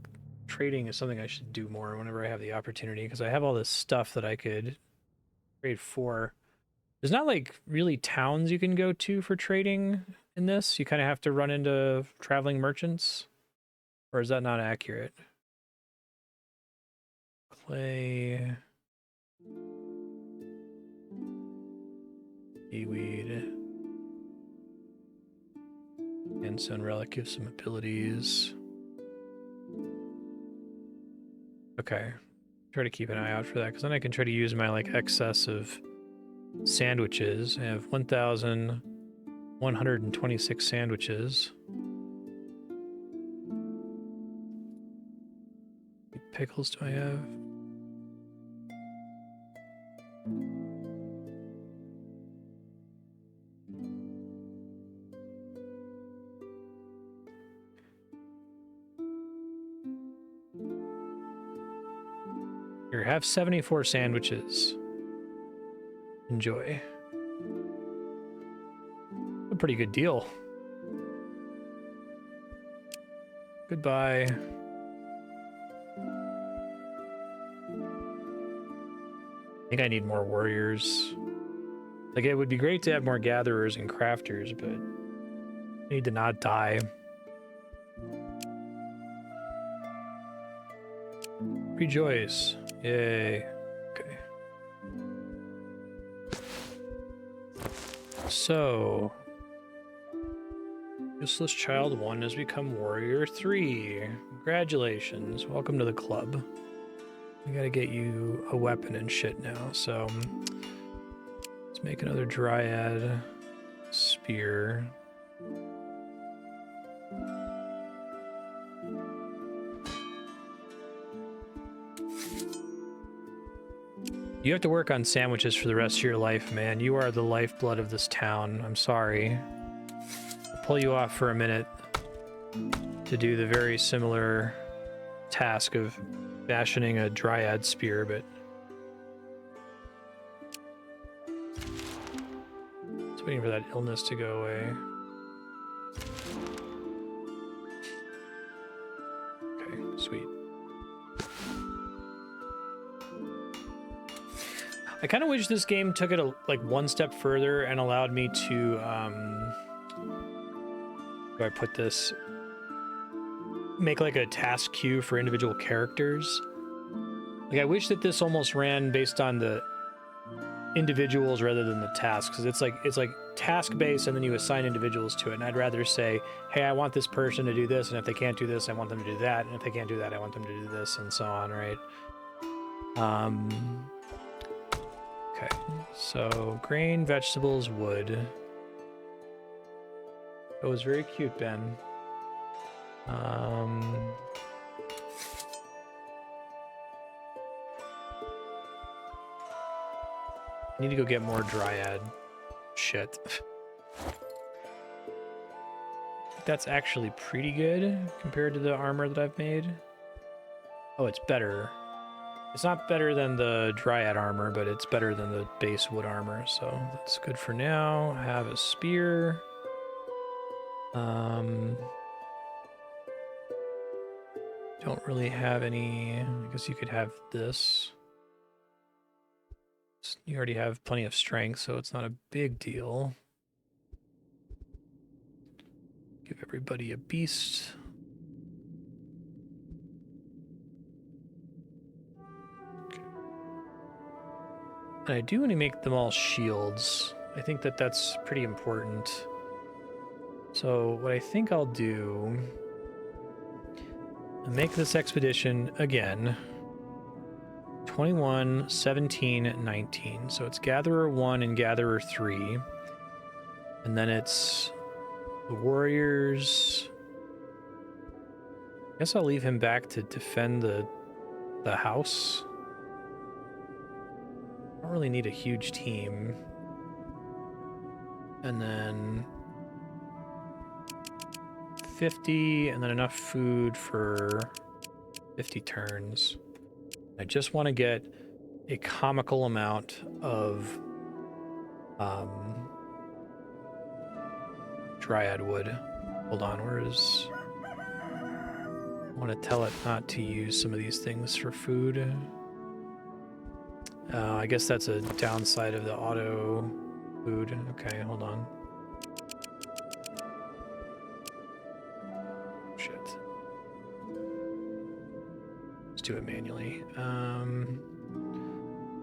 trading is something I should do more whenever I have the opportunity, because I have all this stuff that I could trade for. There's not like really towns you can go to for trading in this. You kind of have to run into traveling merchants. Or is that not accurate? Clay. Seaweed. Sandstone relic gives some abilities. Okay. Try to keep an eye out for that, because then I can try to use my like excess of sandwiches. I have 1,126 sandwiches. What pickles do I have? Here, have 74 sandwiches. Enjoy. A pretty good deal. Goodbye. I think I need more warriors. Like, it would be great to have more gatherers and crafters, but I need to not die. Rejoice. Yay. Okay. So, Useless Child 1 has become Warrior 3. Congratulations. Welcome to the club. We gotta get you a weapon and shit now, so let's make another Dryad spear. You have to work on sandwiches for the rest of your life, man. You are the lifeblood of this town. I'm sorry. I'll pull you off for a minute to do the very similar task of fashioning a Dryad spear, but just waiting for that illness to go away. Okay, sweet. I kind of wish this game took it like one step further and allowed me to, how do I put this? Make like a task queue for individual characters. Like, I wish that this almost ran based on the individuals rather than the tasks. Because it's like task based, and then you assign individuals to it. And I'd rather say, hey, I want this person to do this, and if they can't do this, I want them to do that, and if they can't do that, I want them to do this, and so on, right? Okay, so grain, vegetables, wood. That was very cute, Ben. I need to go get more Dryad shit. That's actually pretty good compared to the armor that I've made. Oh, it's better. It's not better than the Dryad armor, but it's better than the base wood armor, so that's good for now. Have a spear. Don't really have any. I guess you could have this. You already have plenty of strength, so it's not a big deal. Give everybody a beast. Okay. And I do want to make them all shields. I think that that's pretty important. So what I think I'll do, I'll make this expedition again. 21, 17, 19. So it's Gatherer 1 and Gatherer 3. And then it's the Warriors. I guess I'll leave him back to defend the the house. I don't really need a huge team. And then 50, and then enough food for 50 turns. I just want to get a comical amount of Dryad wood. Hold on, where is... I want to tell it not to use some of these things for food. I guess that's a downside of the auto food. Okay, hold on. Shit. Let's do it manually.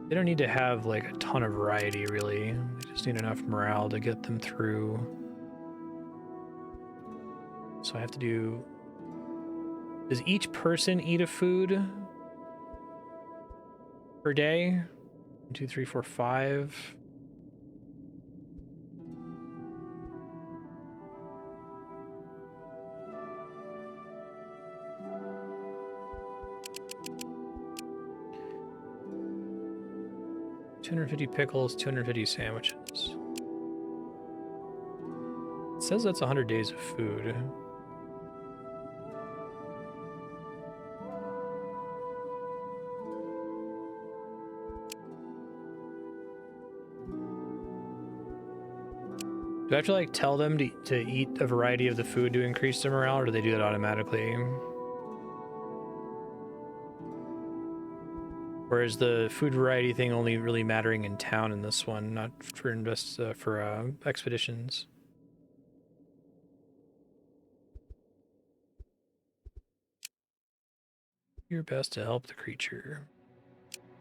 They don't need to have like a ton of variety, really. They just need enough morale to get them through. So I have to do... Does each person eat a food per day? 1, 2, 3, 4, 5. $250 pickles, 250 sandwiches. It says that's 100 days of food. Do I have to like tell them to eat a variety of the food to increase their morale, or do they do that automatically? Or is the food variety thing only really mattering in town in this one, not for expeditions? Do your best to help the creature.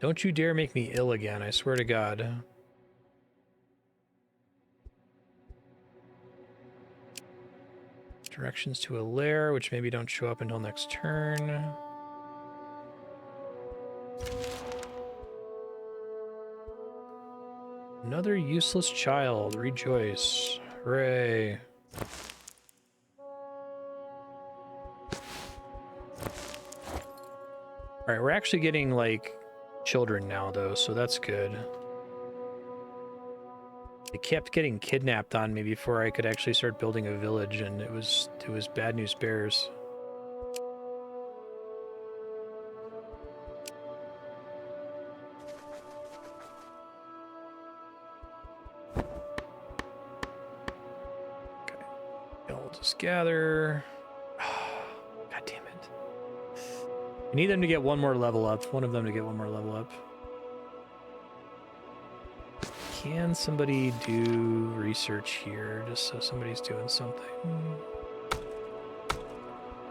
Don't you dare make me ill again, I swear to God. Directions to a lair, which maybe don't show up until next turn. Another useless child. Rejoice. Hooray. Alright, we're actually getting, like, children now, though, so that's good. They kept getting kidnapped on me before I could actually start building a village, and it was bad news bears. Okay, I'll just gather. God damn it! I need them to get one more level up. One of them to get one more level up. Can somebody do research here, just so somebody's doing something?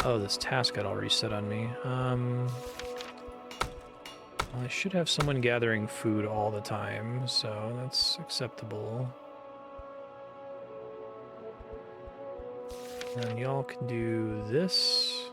Oh, this task got all reset on me. Well, I should have someone gathering food all the time, so that's acceptable. And y'all can do this.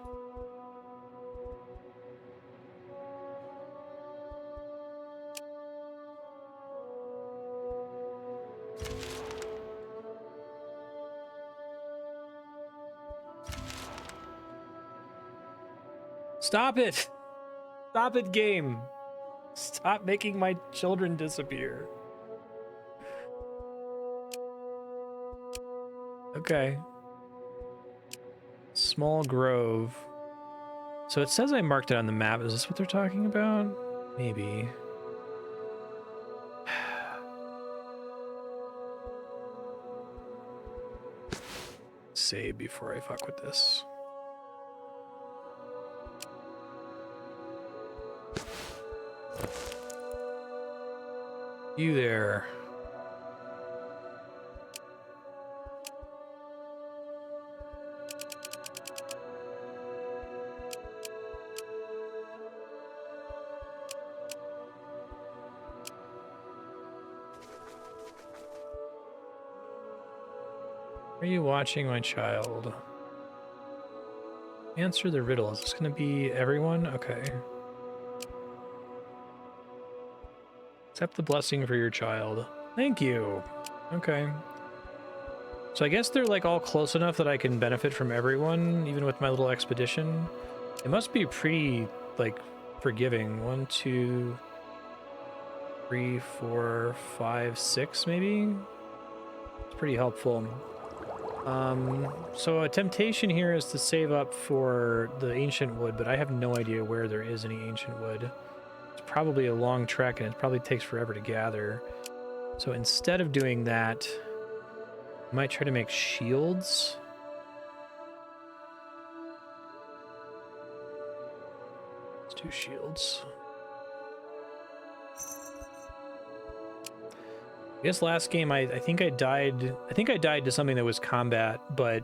Stop it! Stop it, game! Stop making my children disappear. Okay. Small grove. So it says I marked it on the map. Is this what they're talking about? Maybe. Save before I fuck with this. You there. Are you watching, my child? Answer the riddle. Is this going to be everyone? Okay. Accept the blessing for your child. Thank you. Okay. So I guess they're like all close enough that I can benefit from everyone, even with my little expedition. It must be pretty, like, forgiving. 1, 2, 3, 4, 5, 6, maybe? It's pretty helpful. So a temptation here is to save up for the ancient wood, but I have no idea where there is any ancient wood. It's probably a long trek, and it probably takes forever to gather. So instead of doing that, I might try to make shields. Let's do shields. I guess last game I think I died. I think I died to something that was combat, but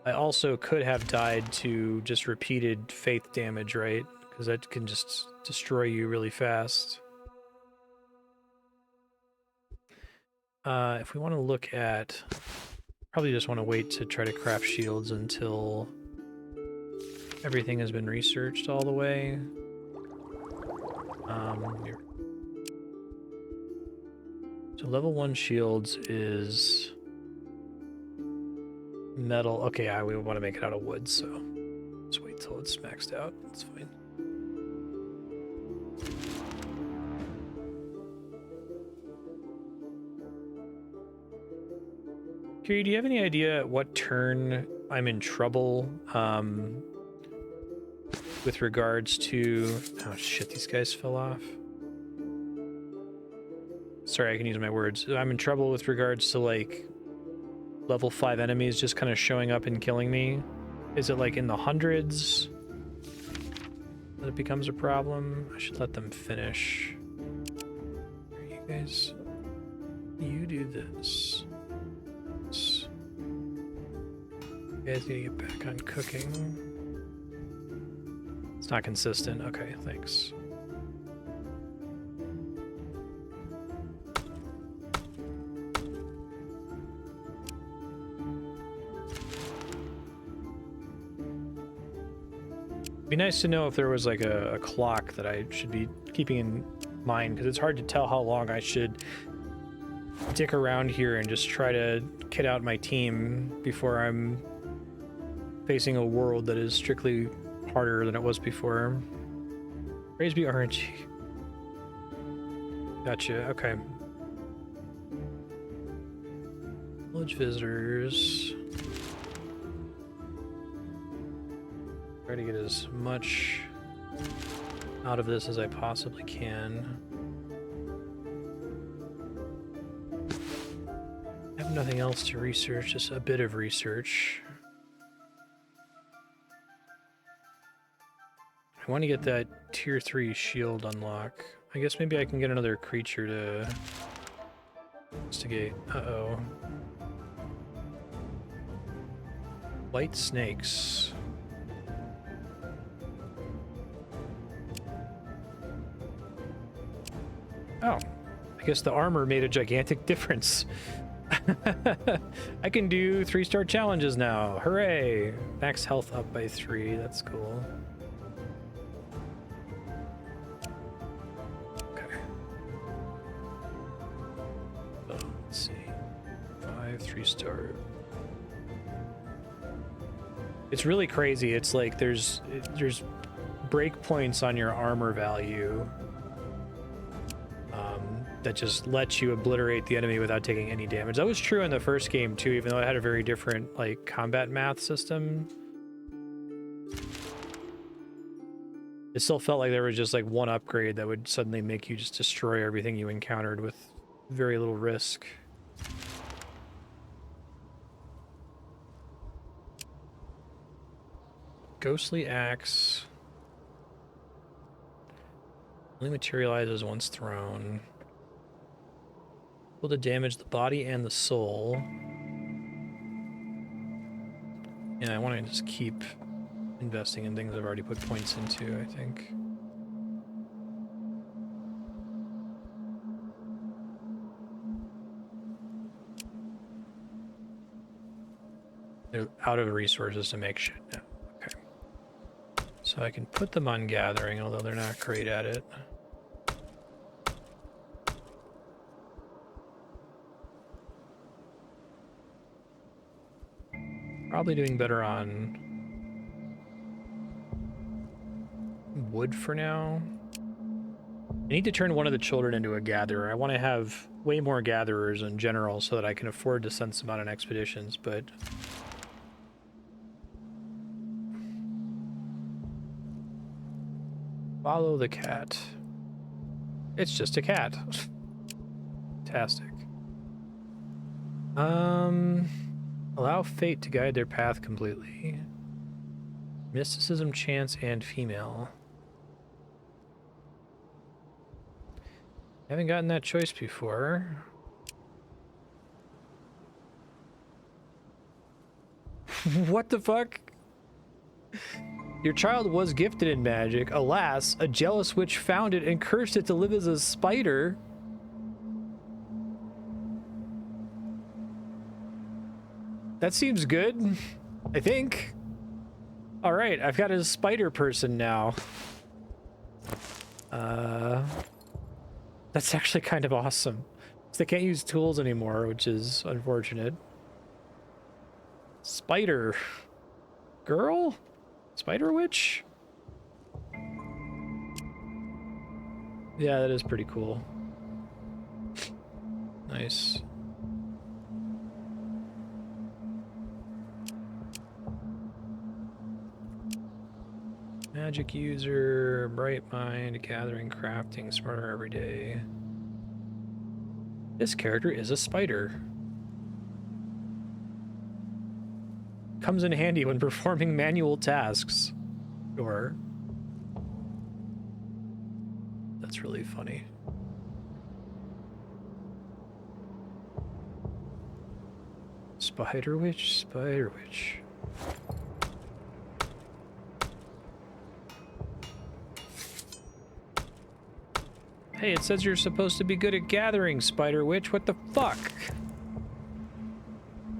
I also could have died to just repeated faith damage, right? Because that can just destroy you really fast. If we want to look at, probably just want to wait to try to craft shields until everything has been researched all the way. Here. So level 1 shields is metal. Okay, yeah, we want to make it out of wood, so let's wait till it's maxed out. That's fine. Kiri, do you have any idea what turn I'm in trouble with regards to... Oh shit, these guys fell off. Sorry, I can use my words. I'm in trouble with regards to, like, level 5 enemies just kind of showing up and killing me. Is it, like, in the hundreds that it becomes a problem? I should let them finish. Here, you guys... You do this. You guys need to get back on cooking. It's not consistent. Okay, thanks. It'd be nice to know if there was like a clock that I should be keeping in mind, because it's hard to tell how long I should dick around here and just try to kit out my team before I'm facing a world that is strictly harder than it was before. Praise be RNG. Gotcha, okay. Village visitors. Try to get as much out of this as I possibly can. I have nothing else to research, just a bit of research. I want to get that tier 3 shield unlock. I guess maybe I can get another creature to investigate. Uh-oh. White snakes. Oh, I guess the armor made a gigantic difference. I can do 3-star challenges now. Hooray! Max health up by 3. That's cool. Okay. So, let's see. 5 3-star. It's really crazy. It's like there's breakpoints on your armor value that just lets you obliterate the enemy without taking any damage. That was true in the first game too, even though it had a very different like combat math system. It still felt like there was just like one upgrade that would suddenly make you just destroy everything you encountered with very little risk. Ghostly axe only materializes once thrown. Able to damage the body and the soul. Yeah, I want to just keep investing in things I've already put points into, I think. They're out of resources to make shit now. Okay. So I can put them on gathering, although they're not great at it. Probably doing better on wood for now. I need to turn one of the children into a gatherer. I want to have way more gatherers in general so that I can afford to send some out on expeditions, but... Follow the cat. It's just a cat. Fantastic. Allow fate to guide their path completely. Mysticism, chance, and female. Haven't gotten that choice before. What the fuck? Your child was gifted in magic. Alas, a jealous witch found it and cursed it to live as a spider. That seems good, I think. All right, I've got a spider person now. That's actually kind of awesome. They can't use tools anymore, which is unfortunate. Spider girl? Spider witch? Yeah, that is pretty cool. Nice. Magic user, bright mind, gathering, crafting, smarter every day. This character is a spider. Comes in handy when performing manual tasks. Sure. That's really funny. Spider witch, spider witch. Hey, it says you're supposed to be good at gathering, Spider Witch. What the fuck?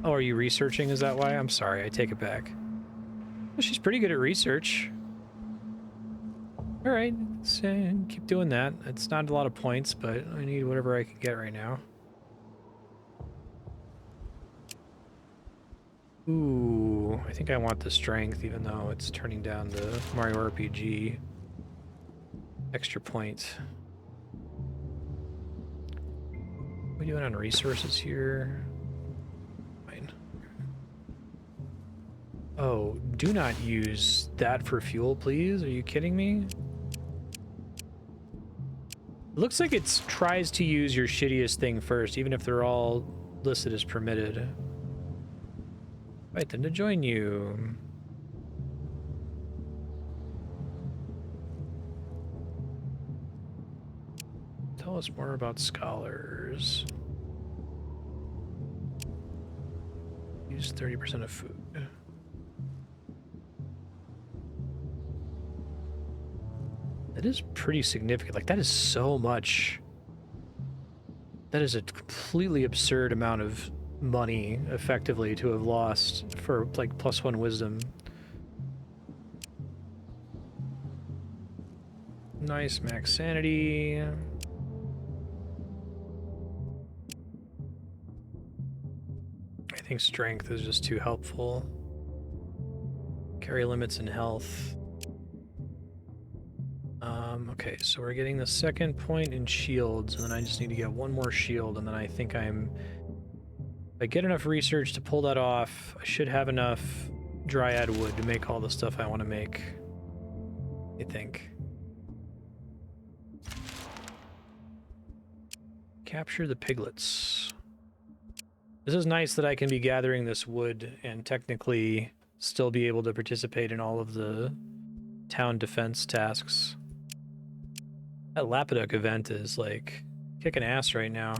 Oh, are you researching? Is that why? I'm sorry, I take it back. Well, she's pretty good at research. Alright, let's keep doing that. It's not a lot of points, but I need whatever I can get right now. Ooh, I think I want the strength, even though it's turning down the Mario RPG extra point. What are we doing on resources here? Fine. Oh, do not use that for fuel, please. Are you kidding me? It looks like it tries to use your shittiest thing first, even if they're all listed as permitted. Invite them to join you. Tell us more about scholars. Use 30% of food. That is pretty significant. Like, that is so much. That is a completely absurd amount of money, effectively, to have lost for, like, +1 wisdom. Nice max sanity. I think strength is just too helpful. Carry limits in health. Okay, so we're getting the second point in shields, and then I just need to get one more shield, and then I think if I get enough research to pull that off, I should have enough Dryad wood to make all the stuff I want to make, I think. Capture the piglets. This is nice that I can be gathering this wood and technically still be able to participate in all of the town defense tasks. That Lapiduc event is, like, kicking ass right now.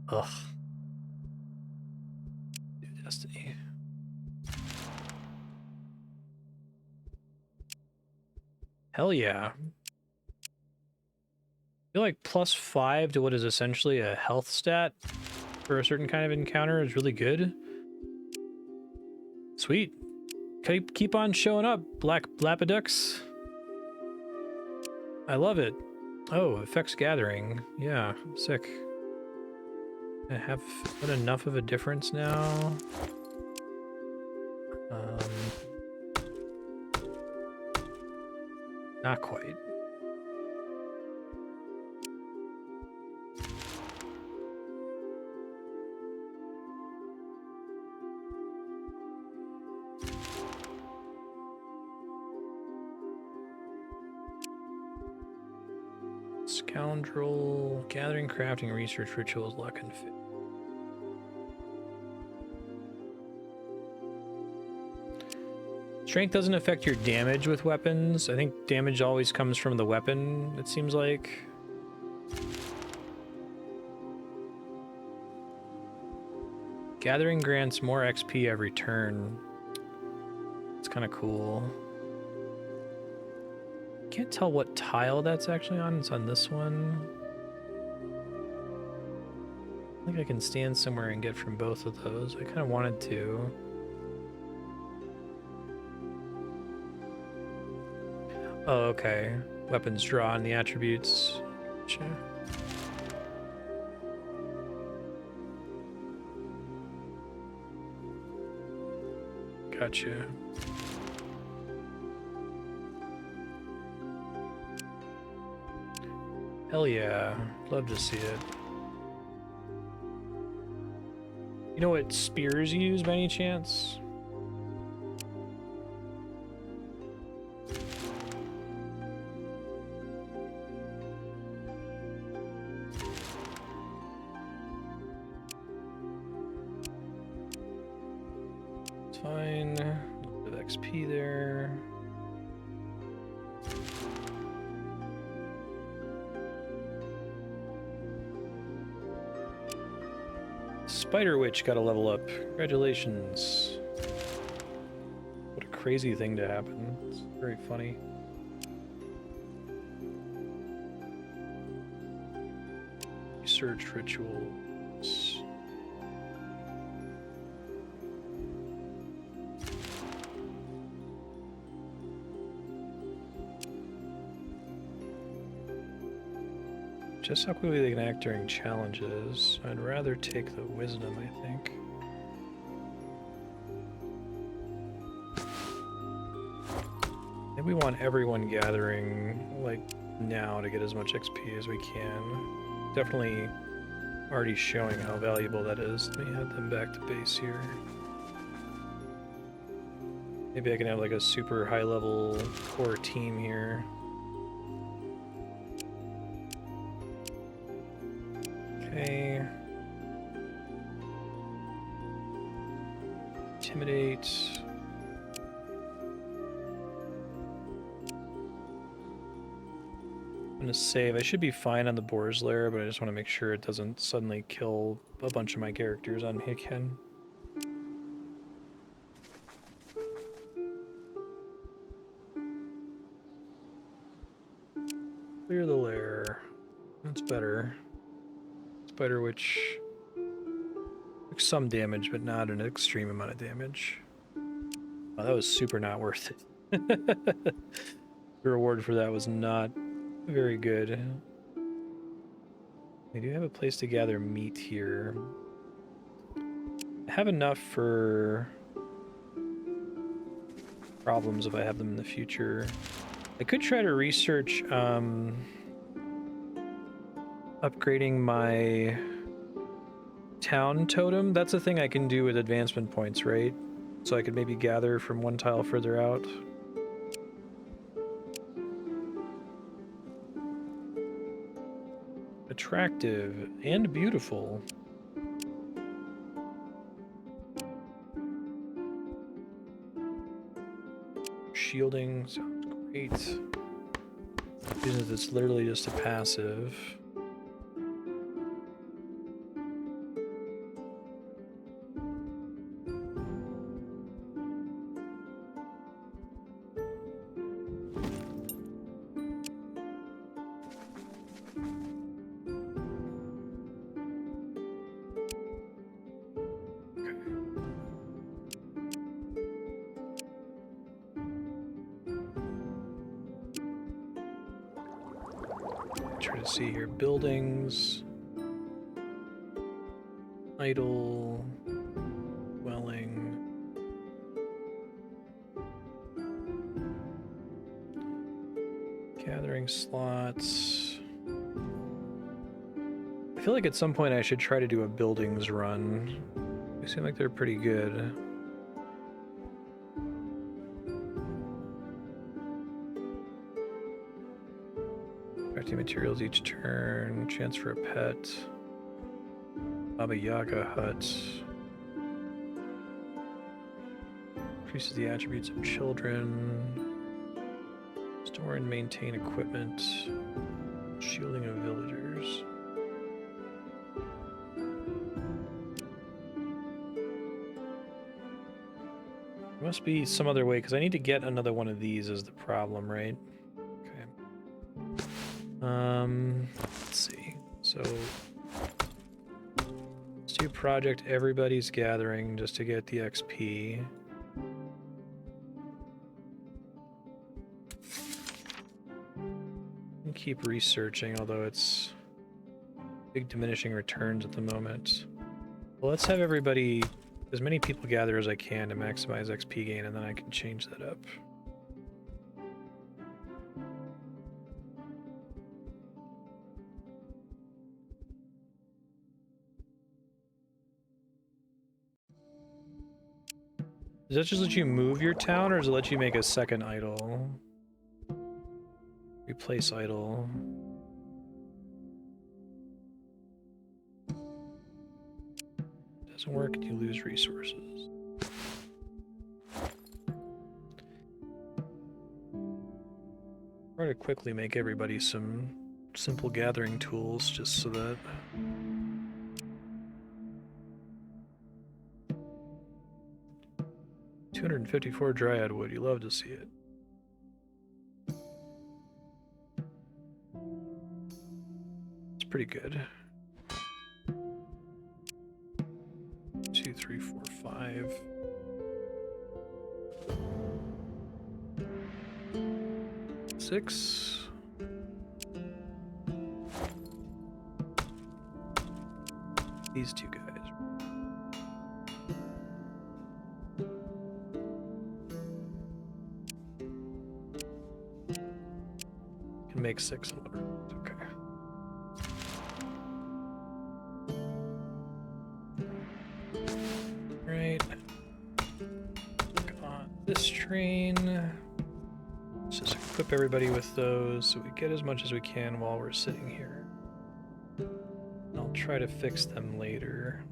Ugh. Destiny. Hell yeah. I feel like +5 to what is essentially a health stat for a certain kind of encounter is really good. Sweet. Keep on showing up, Black Lapiducs. I love it. Oh, affects gathering. Yeah, sick. I have enough of a difference now. Not quite. Scoundrel, gathering, crafting, research, rituals, luck, and fit. Strength doesn't affect your damage with weapons. I think damage always comes from the weapon, it seems like. Gathering grants more XP every turn. It's kind of cool. Can't tell what tile that's actually on. It's on this one. I think I can stand somewhere and get from both of those. I kind of wanted to. Oh, okay. Weapons draw on the attributes. Gotcha. Gotcha. Hell yeah. Love to see it. You know what spears use by any chance? It's fine. A little bit of XP there. Spider Witch got a level up. Congratulations. What a crazy thing to happen. It's very funny. Research rituals. Just how quickly they can act during challenges. I'd rather take the wisdom, I think. And we want everyone gathering, like, now to get as much XP as we can. Definitely already showing how valuable that is. Let me head them back to base here. Maybe I can have, like, a super high-level core team here. Okay. Intimidate. I'm gonna save. I should be fine on the Boar's Lair, but I just want to make sure it doesn't suddenly kill a bunch of my characters on me again. Clear the lair. That's better. Spider Witch took some damage, but not an extreme amount of damage. Oh, that was super not worth it. The reward for that was not very good. We do have a place to gather meat here. I have enough for problems if I have them in the future. I could try to research upgrading my town totem. That's a thing I can do with advancement points, right? So I could maybe gather from one tile further out. Attractive and beautiful. Shielding sounds great. Because it's literally just a passive. Try to see here. Buildings. Idle. Dwelling. Gathering slots. I feel like at some point I should try to do a buildings run. They seem like they're pretty good. Crafting materials each turn. Chance for a pet. Baba Yaga hut. Increases the attributes of children. Store and maintain equipment. Shielding of villagers. There must be some other way, because I need to get another one of these is the problem, right? Okay. Let's see. So let's do project everybody's gathering just to get the XP. And keep researching, although it's big diminishing returns at the moment. Well, let's have everybody, as many people gather as I can to maximize XP gain, and then I can change that up. Does that just let you move your town, or does it let you make a second idol? Replace idol. Doesn't work, you lose resources. Try to quickly make everybody some simple gathering tools just so that... $254 Dryad wood, you love to see it. It's pretty good. 2, 3, 4, 5. Six. These two guys. Can make 6 of them. Okay. Right. Look on this train. Let's just equip everybody with those so we get as much as we can while we're sitting here. I'll try to fix them later.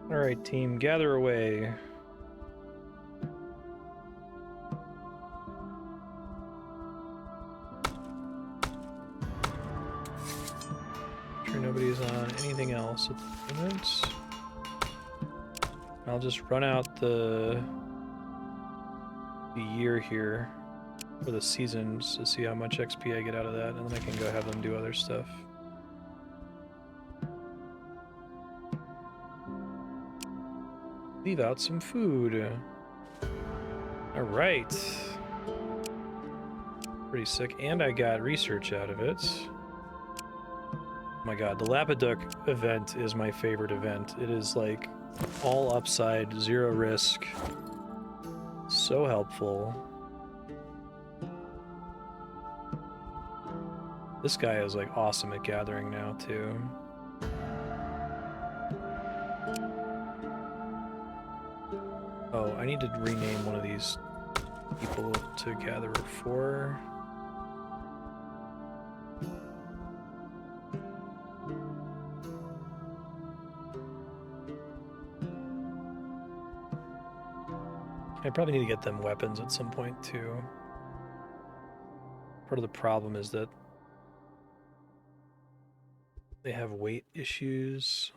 All right, team, gather away. Sure nobody's on anything else at the moment. I'll just run out the year here for the seasons to see how much XP I get out of that, and then I can go have them do other stuff. Leave out some food. All right. Pretty sick, and I got research out of it. Oh my god, the Lapiduc event is my favorite event. It is like all upside, zero risk. So helpful. This guy is like awesome at gathering now too. Oh, I need to rename one of these people to Gatherer 4. I probably need to get them weapons at some point too. Part of the problem is that they have weight issues.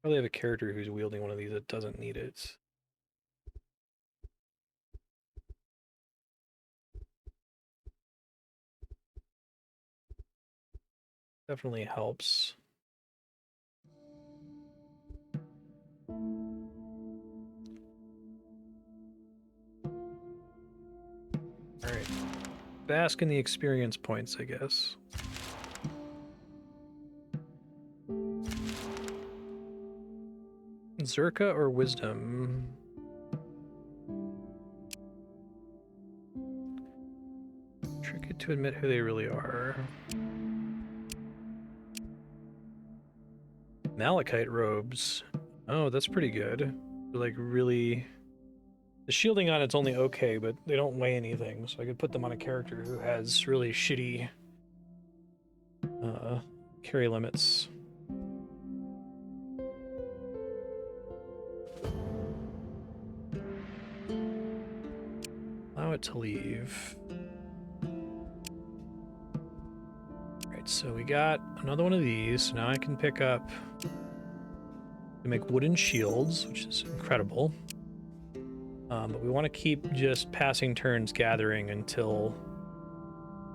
Probably have a character who's wielding one of these that doesn't need it. Definitely helps. Alright. Bask in the experience points, I guess. Zerka or Wisdom? Tricky to admit who they really are. Malachite robes. Oh, that's pretty good. They're like really... The shielding on it's only okay, but they don't weigh anything, so I could put them on a character who has really shitty carry limits. Allow it to leave. Alright, so we got another one of these. So now I can pick up to make wooden shields, which is incredible. But we want to keep just passing turns gathering until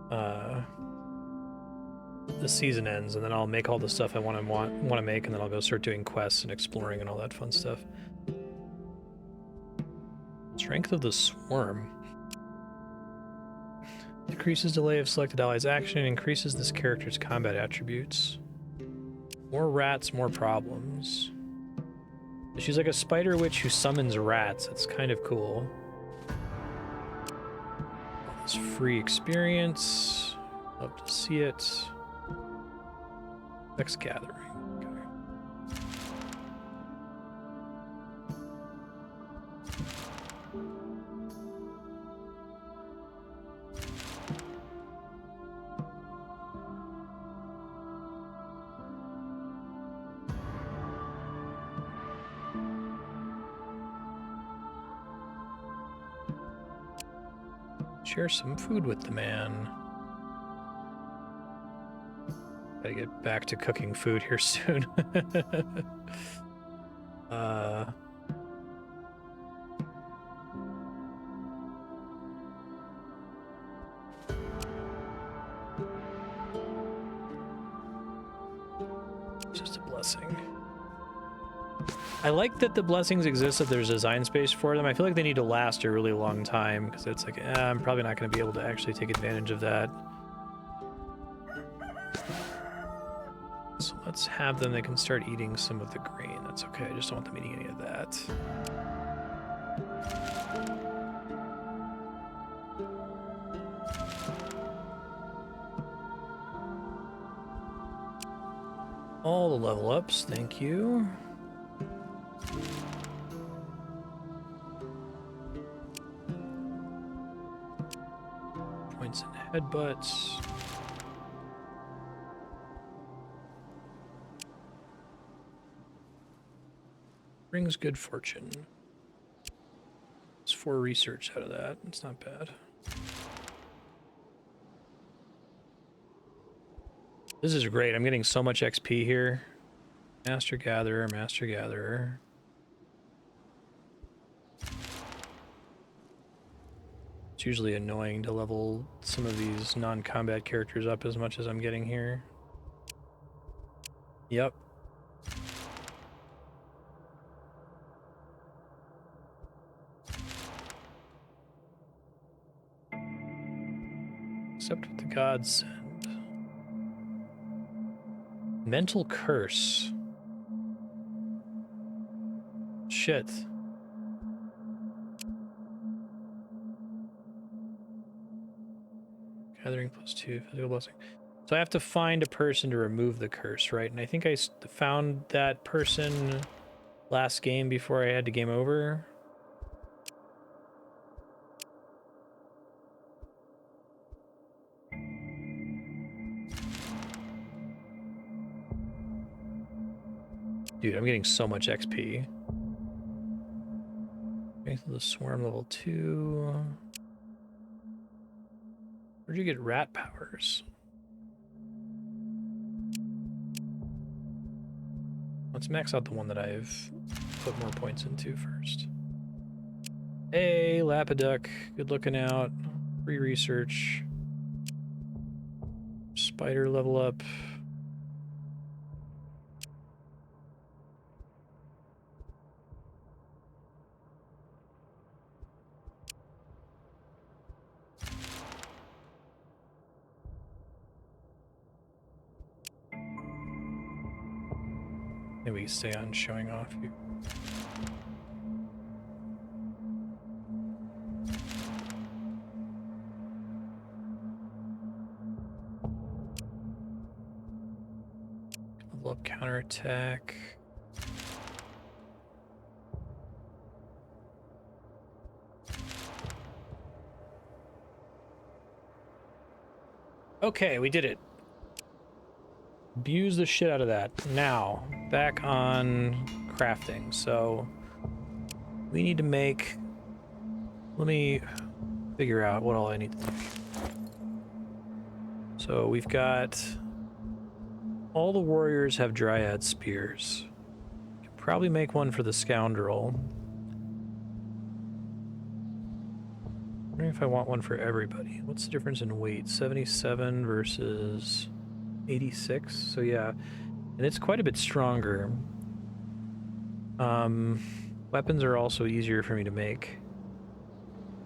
the season ends, and then I'll make all the stuff I want to make, and then I'll go start doing quests and exploring and all that fun stuff. Strength of the Swarm. Decreases delay of selected allies' action and increases this character's combat attributes. More rats, more problems. She's like a spider witch who summons rats. It's kind of cool. It's free experience. Love to see it. Next gathering. Okay. Share some food with the man. Gotta get back to cooking food here soon. Just a blessing. I like that the blessings exist, that there's design space for them. I feel like they need to last a really long time, because it's like, I'm probably not going to be able to actually take advantage of that. So let's have them, they can start eating some of the grain. That's okay, I just don't want them eating any of that. All the level ups, thank you. Points and headbutts. Brings good fortune. It's 4 research out of that. It's not bad. This is great. I'm getting so much XP here. Master Gatherer, Master Gatherer. It's usually annoying to level some of these non-combat characters up as much as I'm getting here. Yep. Except what the gods send. Mental curse. Shit. Gathering +2, physical blessing. So I have to find a person to remove the curse, right? And I think I found that person last game before I had to game over. Dude, I'm getting so much XP. Strength of the Swarm level 2. Where'd you get rat powers? Let's max out the one that I've put more points into first. Hey, Lapiduck. Good looking out. Free research. Spider level up. Maybe stay on showing off here. Level up counterattack. Okay, we did it. Abuse the shit out of that. Now, back on crafting. So, we need to make... Let me figure out what all I need to do. So, we've got... All the warriors have Dryad spears. Could probably make one for the scoundrel. I'm wondering if I want one for everybody. What's the difference in weight? 77 versus 86? So yeah, and it's quite a bit stronger. Weapons are also easier for me to make.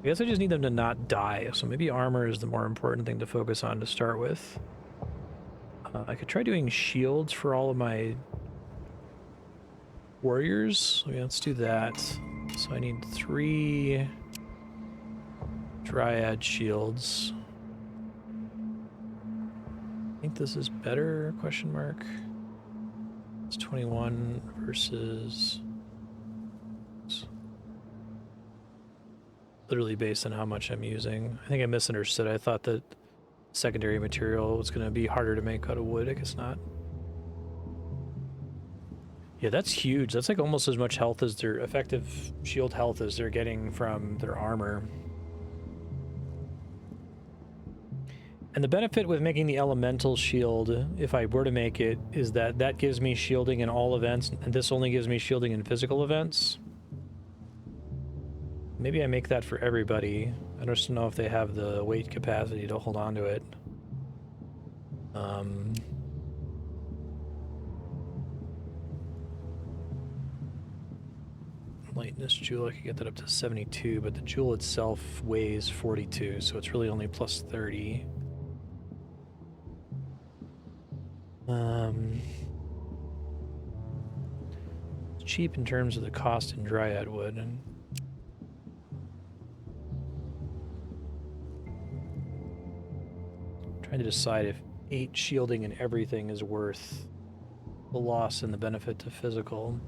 I guess I just need them to not die, so maybe armor is the more important thing to focus on to start with. I could try doing shields for all of my warriors. So yeah, let's do that. So I need 3 Dryad shields. I think this is better, question mark. It's 21 versus... It's literally based on how much I'm using. I think I misunderstood. I thought that secondary material was going to be harder to make out of wood. I guess not. Yeah, that's huge. That's like almost as much health as their effective shield health as they're getting from their armor. And the benefit with making the elemental shield, if I were to make it, is that that gives me shielding in all events, and this only gives me shielding in physical events. Maybe I make that for everybody. I just don't know if they have the weight capacity to hold on to it. Lightness jewel, I could get that up to 72, but the jewel itself weighs 42, so it's really only plus 30. It's cheap in terms of the cost in Dryad wood, and trying to decide if 8 shielding and everything is worth the loss and the benefit to physical.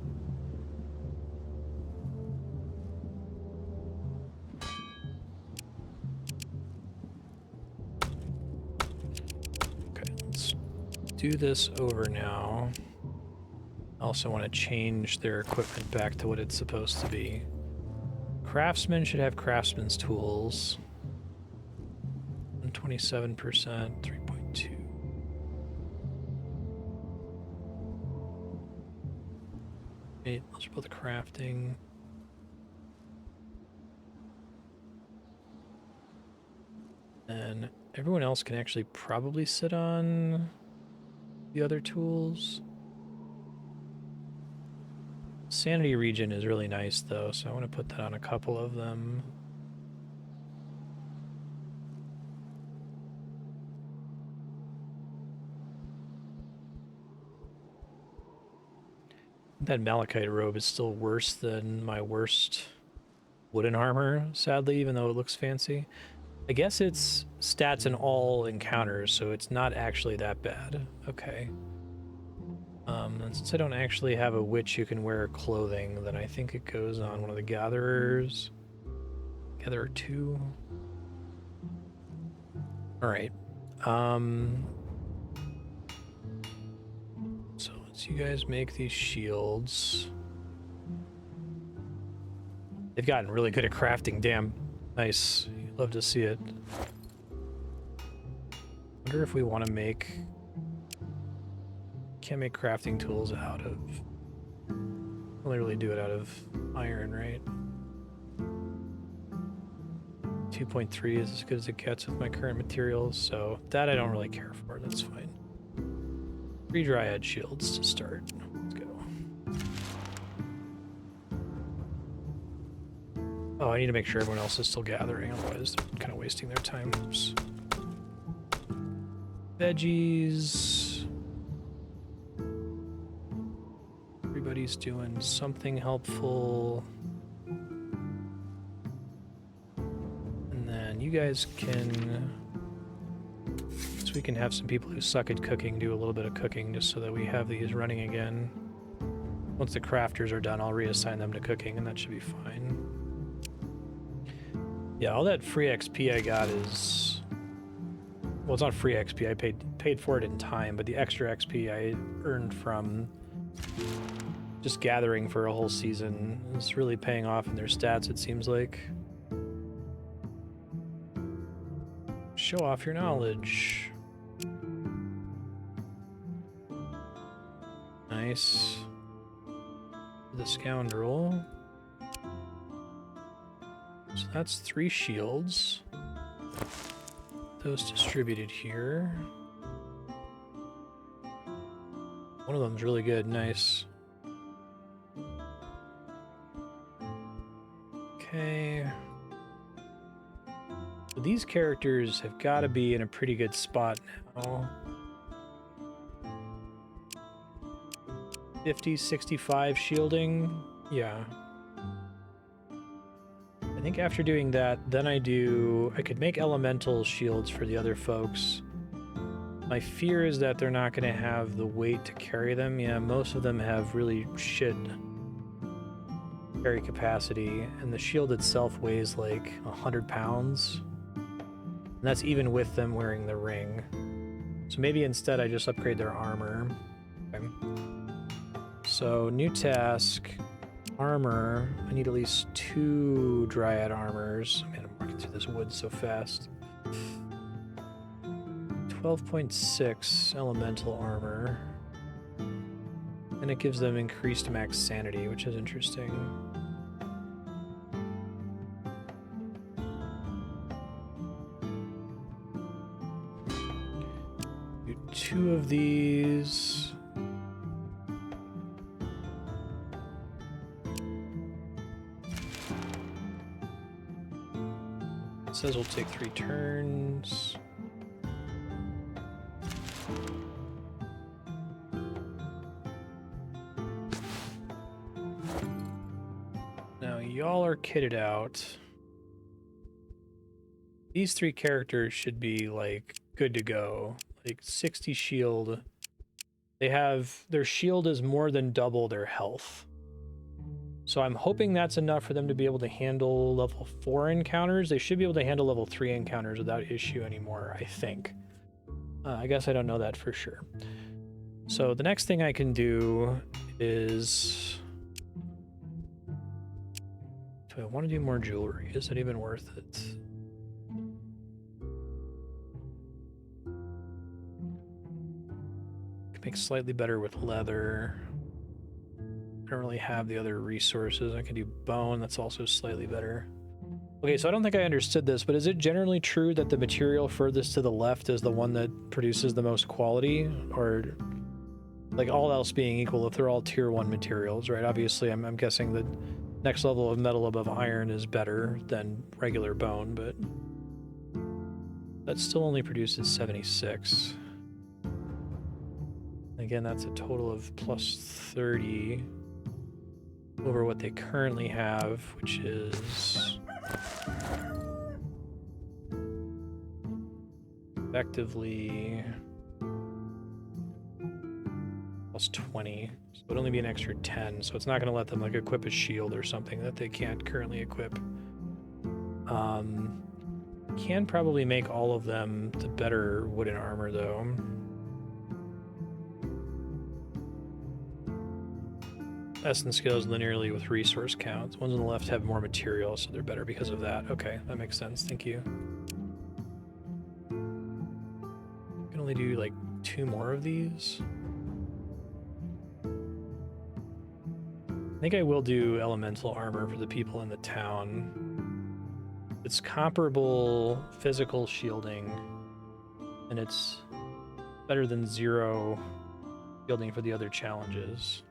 Okay, let's do this over now. I also want to change their equipment back to what it's supposed to be. Craftsmen should have craftsman's tools. 27%, 3.2. Okay, let's put the crafting. And everyone else can actually probably sit on the other tools. Sanity regen is really nice though, so I want to put that on a couple of them. That malachite robe is still worse than my worst wooden armor, sadly, even though it looks fancy. I guess it's stats in all encounters, so it's not actually that bad. Okay. And since I don't actually have a witch who can wear clothing, then I think it goes on one of the gatherers. Gatherer 2. Alright. So let's you guys make these shields. They've gotten really good at crafting, damn. Nice. Love to see it. Wonder if we want to make... Can't make crafting tools out of... Only really do it out of iron, right? 2.3 is as good as it gets with my current materials, so that I don't really care for. That's fine. 3 Dryad shields to start. Let's go. Oh, I need to make sure everyone else is still gathering, otherwise they're kind of wasting their time. Oops. Veggies. least doing something helpful. And then you guys can... So we can have some people who suck at cooking do a little bit of cooking just so that we have these running again. Once the crafters are done, I'll reassign them to cooking and that should be fine. Yeah, all that free XP I got is... Well, it's not free XP. I paid for it in time, but the extra XP I earned from just gathering for a whole season is really paying off in their stats, it seems like. Show off your knowledge. Nice. The scoundrel. So that's 3 shields. Those distributed here. One of them's really good, nice. Okay. So these characters have got to be in a pretty good spot now. 50, 65 shielding, yeah. I think after doing that, then I could make elemental shields for the other folks. My fear is that they're not going to have the weight to carry them. Yeah, most of them have really shit carry capacity, and the shield itself weighs like 100 pounds. And that's even with them wearing the ring. So maybe instead I just upgrade their armor. Okay. So, new task. Armor. I need at least 2 Dryad armors. Man, I'm walking through this wood so fast. 12.6 elemental armor. And it gives them increased max sanity, which is interesting. Do 2 of these. It says we'll take 3 turns. Now y'all are kitted out. These 3 characters should be like good to go. Like 60 shield. Their shield is more than double their health. So I'm hoping that's enough for them to be able to handle level 4 encounters. They should be able to handle level 3 encounters without issue anymore, I think. I guess I don't know that for sure. So the next thing I can do is... Do I want to do more jewelry? Is it even worth it? Can make slightly better with leather. I don't really have the other resources. I can do bone, that's also slightly better. Okay, so I don't think I understood this, but is it generally true that the material furthest to the left is the one that produces the most quality? Or, like, all else being equal, if they're all tier 1 materials, right? Obviously, I'm guessing the next level of metal above iron is better than regular bone, but that still only produces 76. Again, that's a total of plus 30 over what they currently have, which is effectively plus 20. So it would only be an extra 10, so it's not going to let them like equip a shield or something that they can't currently equip. Can probably make all of them the better wooden armor though. Essence scales linearly with resource counts. Ones on the left have more material, so they're better because of that. Okay, that makes sense. Thank you. I can only do like 2 more of these. I think I will do elemental armor for the people in the town. It's comparable physical shielding, and it's better than 0 shielding for the other challenges.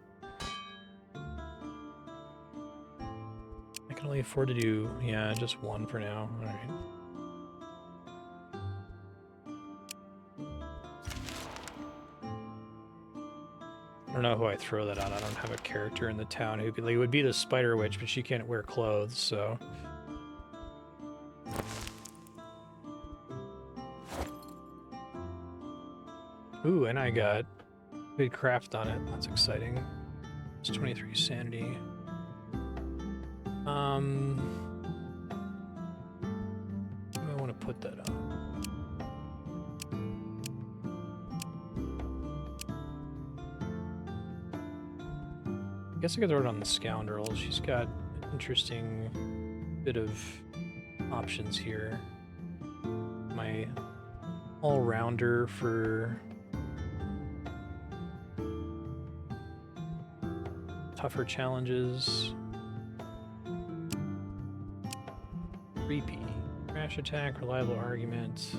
I can only afford to do, yeah, just 1 for now. All right. don't know who I throw that on. I don't have a character in the town who could, like, it would be the Spider Witch, but she can't wear clothes, so. Ooh, and I got good craft on it. That's exciting. It's 23 sanity. Where do I want to put that on? I guess I could throw it on the Scoundrel. She's got an interesting bit of options here. My all-rounder for tougher challenges. Creepy. Crash attack, reliable argument.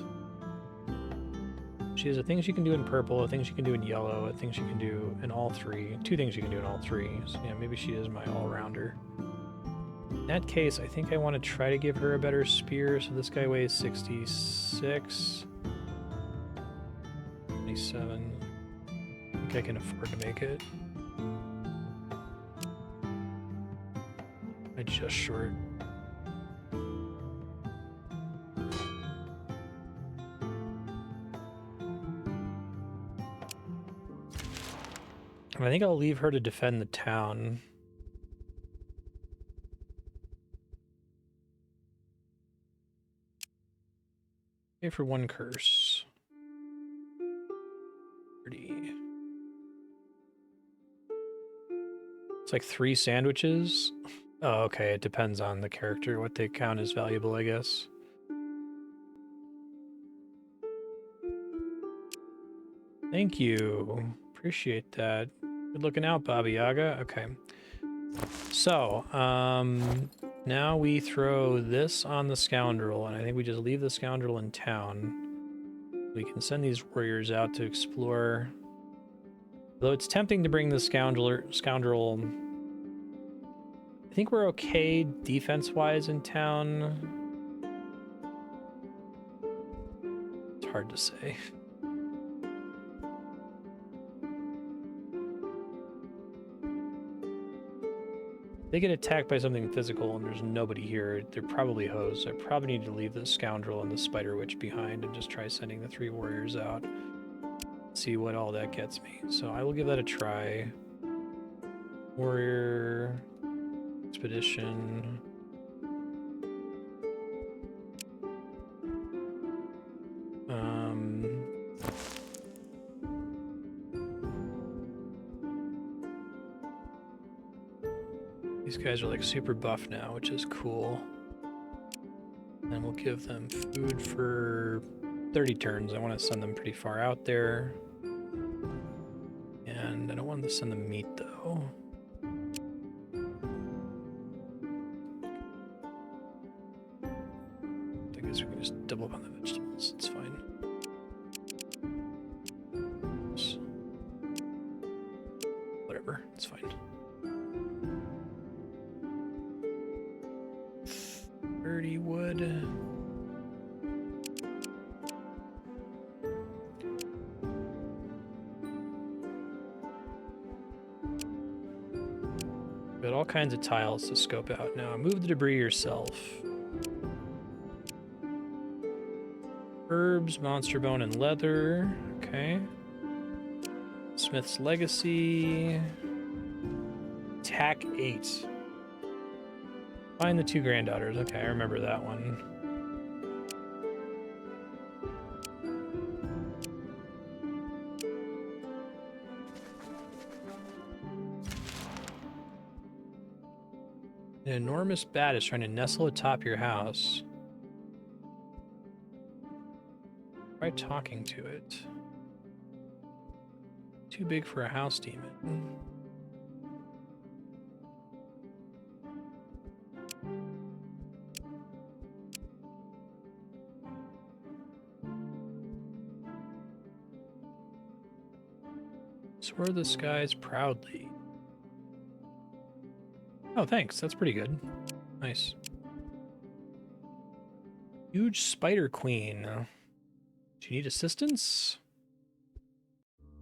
She has a thing she can do in purple, a thing she can do in yellow, a thing she can do in all three. Two things she can do in all three. So yeah, maybe she is my all-rounder. In that case, I think I want to try to give her a better spear. So this guy weighs 66. 27. I think I can afford to make it. I just short. I think I'll leave her to defend the town. Pay for one curse. 30. It's like 3 sandwiches. Oh, okay. It depends on the character, what they count as valuable, I guess. Thank you. Appreciate that. Good looking out, Baba Yaga. Okay. So, now we throw this on the Scoundrel, and I think we just leave the Scoundrel in town. We can send these warriors out to explore. Though it's tempting to bring the Scoundrel. I think we're okay defense-wise in town. It's hard to say. They get attacked by something physical and there's nobody here. They're probably hosed. I probably need to leave the Scoundrel and the Spider Witch behind and just try sending the 3 warriors out. See what all that gets me. So I will give that a try. Warrior expedition. These guys are like super buff now, which is cool. And we'll give them food for 30 turns. I want to send them pretty far out there. And I don't want to send them meat though. I guess we can just double up on the vegetables. It's fine. Oops. Whatever, it's fine. 30 wood. Got all kinds of tiles to scope out now. Move the debris yourself. Herbs, monster bone, and leather. Okay. Smith's legacy. Attack 8. Find the 2 granddaughters. Okay, I remember that one. An enormous bat is trying to nestle atop your house. Try talking to it. Too big for a house demon. Soar the skies proudly. Oh, thanks. That's pretty good. Nice. Huge spider queen. Do you need assistance?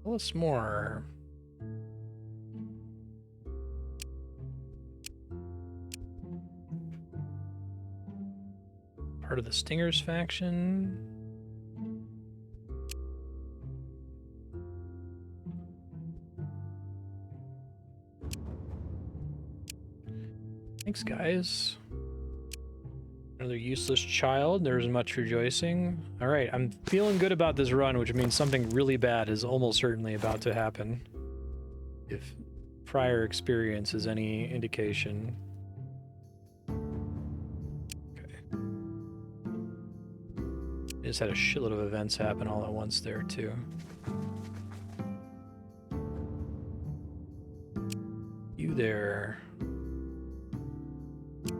Tell us more. Part of the Stingers faction. Thanks, guys. Another useless child. There's much rejoicing. All right, I'm feeling good about this run, which means something really bad is almost certainly about to happen. If prior experience is any indication. Okay. I just had a shitload of events happen all at once there, too. You there.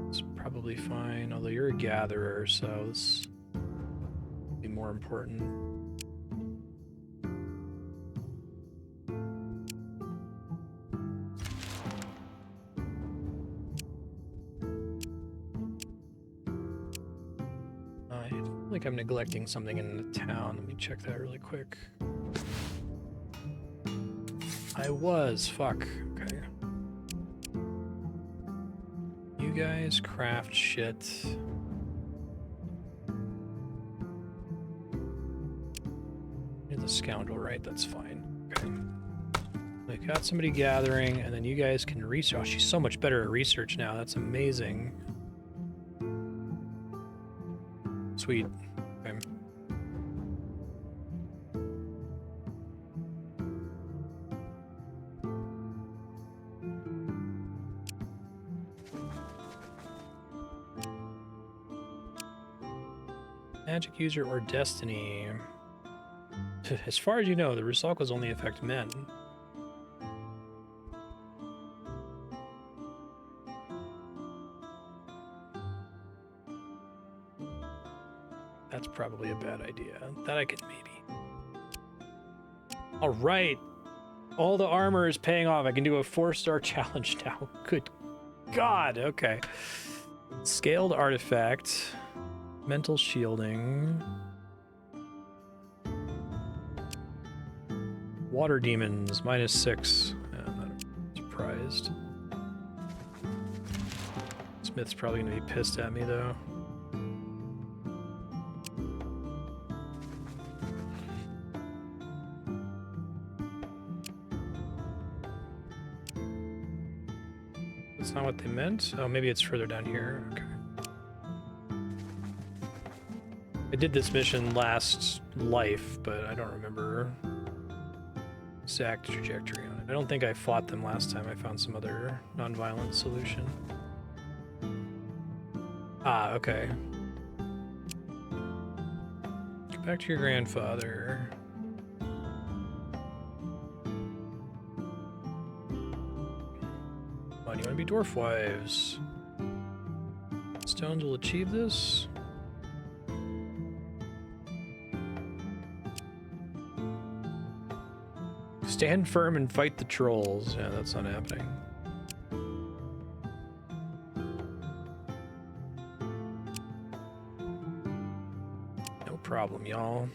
It's probably fine, although you're a gatherer, so this will be more important. I feel like I'm neglecting something in the town. Let me check that really quick. I was. Fuck. Okay. You guys craft shit. You're the scoundrel, right? That's fine. Okay. I got somebody gathering, and then you guys can research. Oh, she's so much better at research now. That's amazing. Sweet. Okay. Magic user or destiny. As far as you know, the Rusalkas only affect men. That's probably a bad idea. That I could maybe. All right. All the armor is paying off. I can do a 4-star challenge now. Good God. Okay. Scaled artifact. Mental shielding. Water demons, -6. Yeah, I'm not surprised. Smith's probably gonna be pissed at me though. That's not what they meant. Oh, maybe it's further down here. Okay. I did this mission last life, but I don't remember exact trajectory on it. I don't think I fought them last time. I found some other non-violent solution. Ah, okay. Go back to your grandfather. Come on, you want to be dwarf wives? Stones will achieve this. Stand firm and fight the trolls. Yeah, that's not happening. No problem, y'all.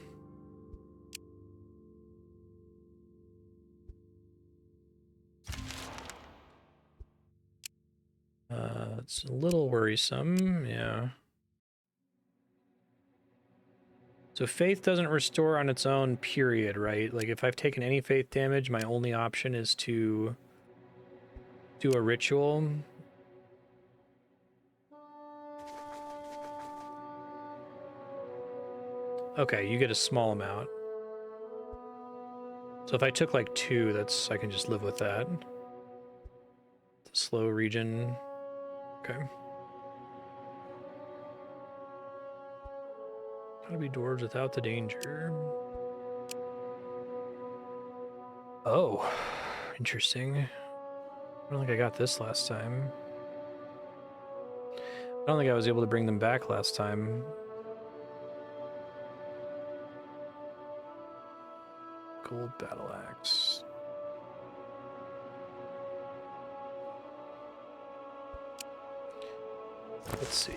It's a little worrisome, yeah. So faith doesn't restore on its own, period, right? Like if I've taken any faith damage, my only option is to do a ritual. Okay, you get a small amount. So if I took like 2, I can just live with that. The slow region. Okay. How to be dwarves without the danger. Oh, interesting. I don't think I got this last time. I don't think I was able to bring them back last time. Gold battle axe. Let's see.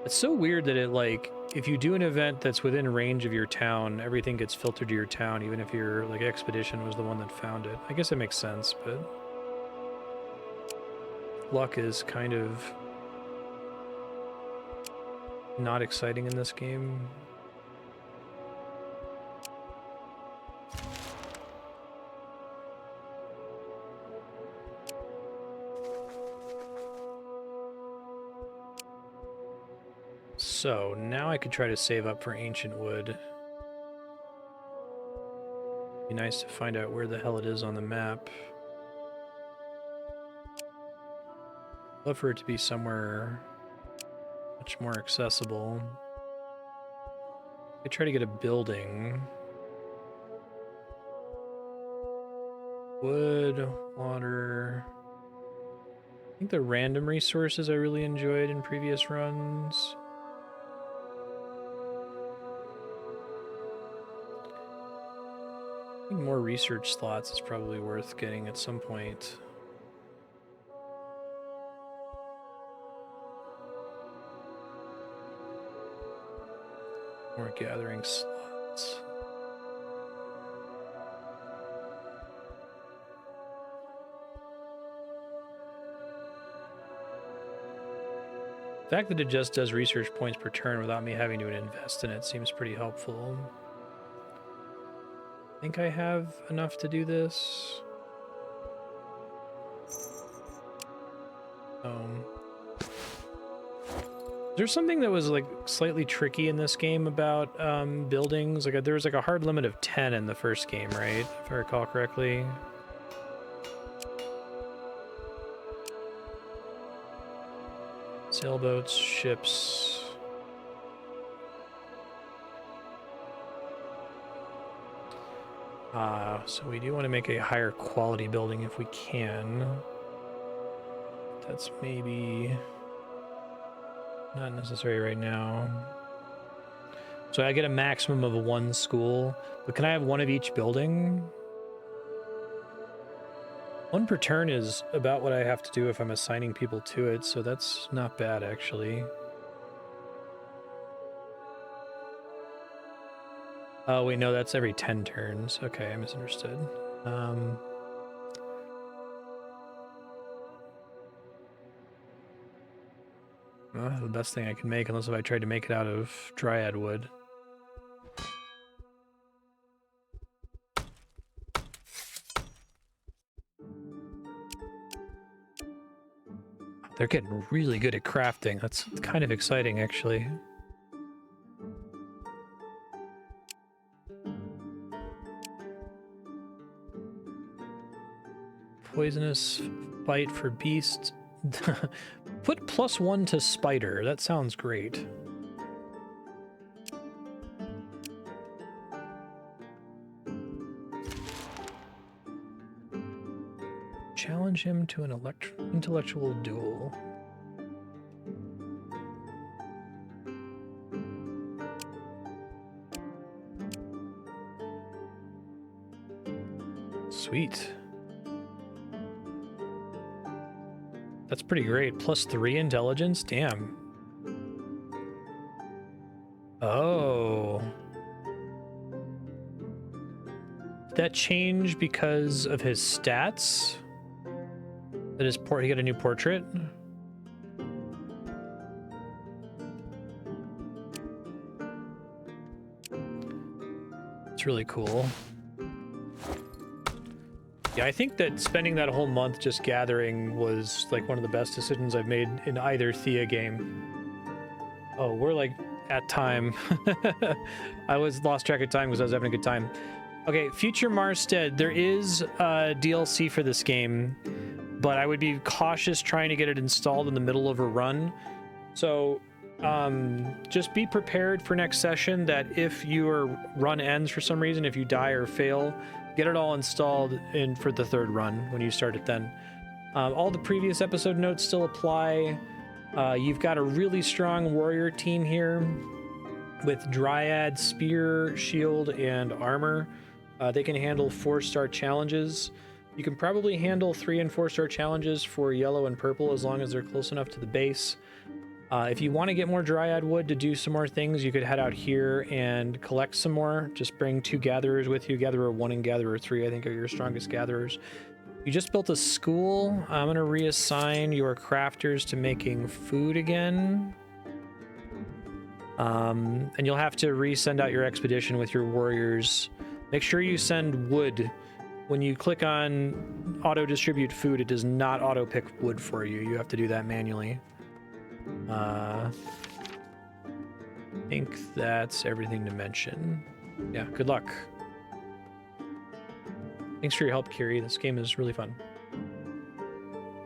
It's so weird that it, like, if you do an event that's within range of your town, everything gets filtered to your town, even if your, like, expedition was the one that found it. I guess it makes sense, but luck is kind of not exciting in this game. So now I could try to save up for ancient wood. Be nice to find out where the hell it is on the map. Love for it to be somewhere much more accessible. I try to get a building. Wood, water. I think the random resources I really enjoyed in previous runs. I think more research slots is probably worth getting at some point. More gathering slots. The fact that it just does research points per turn without me having to invest in it seems pretty helpful. I think I have enough to do this. There's something that was like slightly tricky in this game about buildings. Like there was like a hard limit of 10 in the first game, right? If I recall correctly. Sailboats, ships. So we do want to make a higher quality building if we can. That's maybe not necessary right now. So I get a maximum of one school, but can I have one of each building? One per turn is about what I have to do if I'm assigning people to it, so that's not bad actually. Oh wait, no, that's every 10 turns. Okay, I misunderstood. Well, that's the best thing I can make, unless if I tried to make it out of Dryad wood. They're getting really good at crafting. That's kind of exciting, actually. Poisonous bite for beast. Put +1 to spider. That sounds great. Challenge him to an intellectual duel. Sweet. That's pretty great. +3 intelligence? Damn. Oh. Did that change because of his stats? That his he got a new portrait? It's really cool. Yeah, I think that spending that whole month just gathering was like one of the best decisions I've made in either Thea game. Oh, we're like at time. I lost track of time because I was having a good time. Okay, future Marstead. There is DLC for this game, but I would be cautious trying to get it installed in the middle of a run. So just be prepared for next session that if your run ends for some reason, if you die or fail, get it all installed in for the third run when you start it then. All the previous episode notes still apply. You've got a really strong warrior team here with Dryad, Spear, Shield, and Armor. They can handle 4-star challenges. You can probably handle 3- and 4-star challenges for yellow and purple as long as they're close enough to the base. If you want to get more Dryad wood to do some more things, you could head out here and collect some more. Just bring 2 gatherers with you. Gatherer 1 and Gatherer 3, I think, are your strongest gatherers. You just built a school. I'm going to reassign your crafters to making food again. And you'll have to resend out your expedition with your warriors. Make sure you send wood. When you click on auto distribute food, it does not auto pick wood for you. You have to do that manually. I think that's everything to mention. Yeah, good luck. Thanks for your help, Kiri. This game is really fun.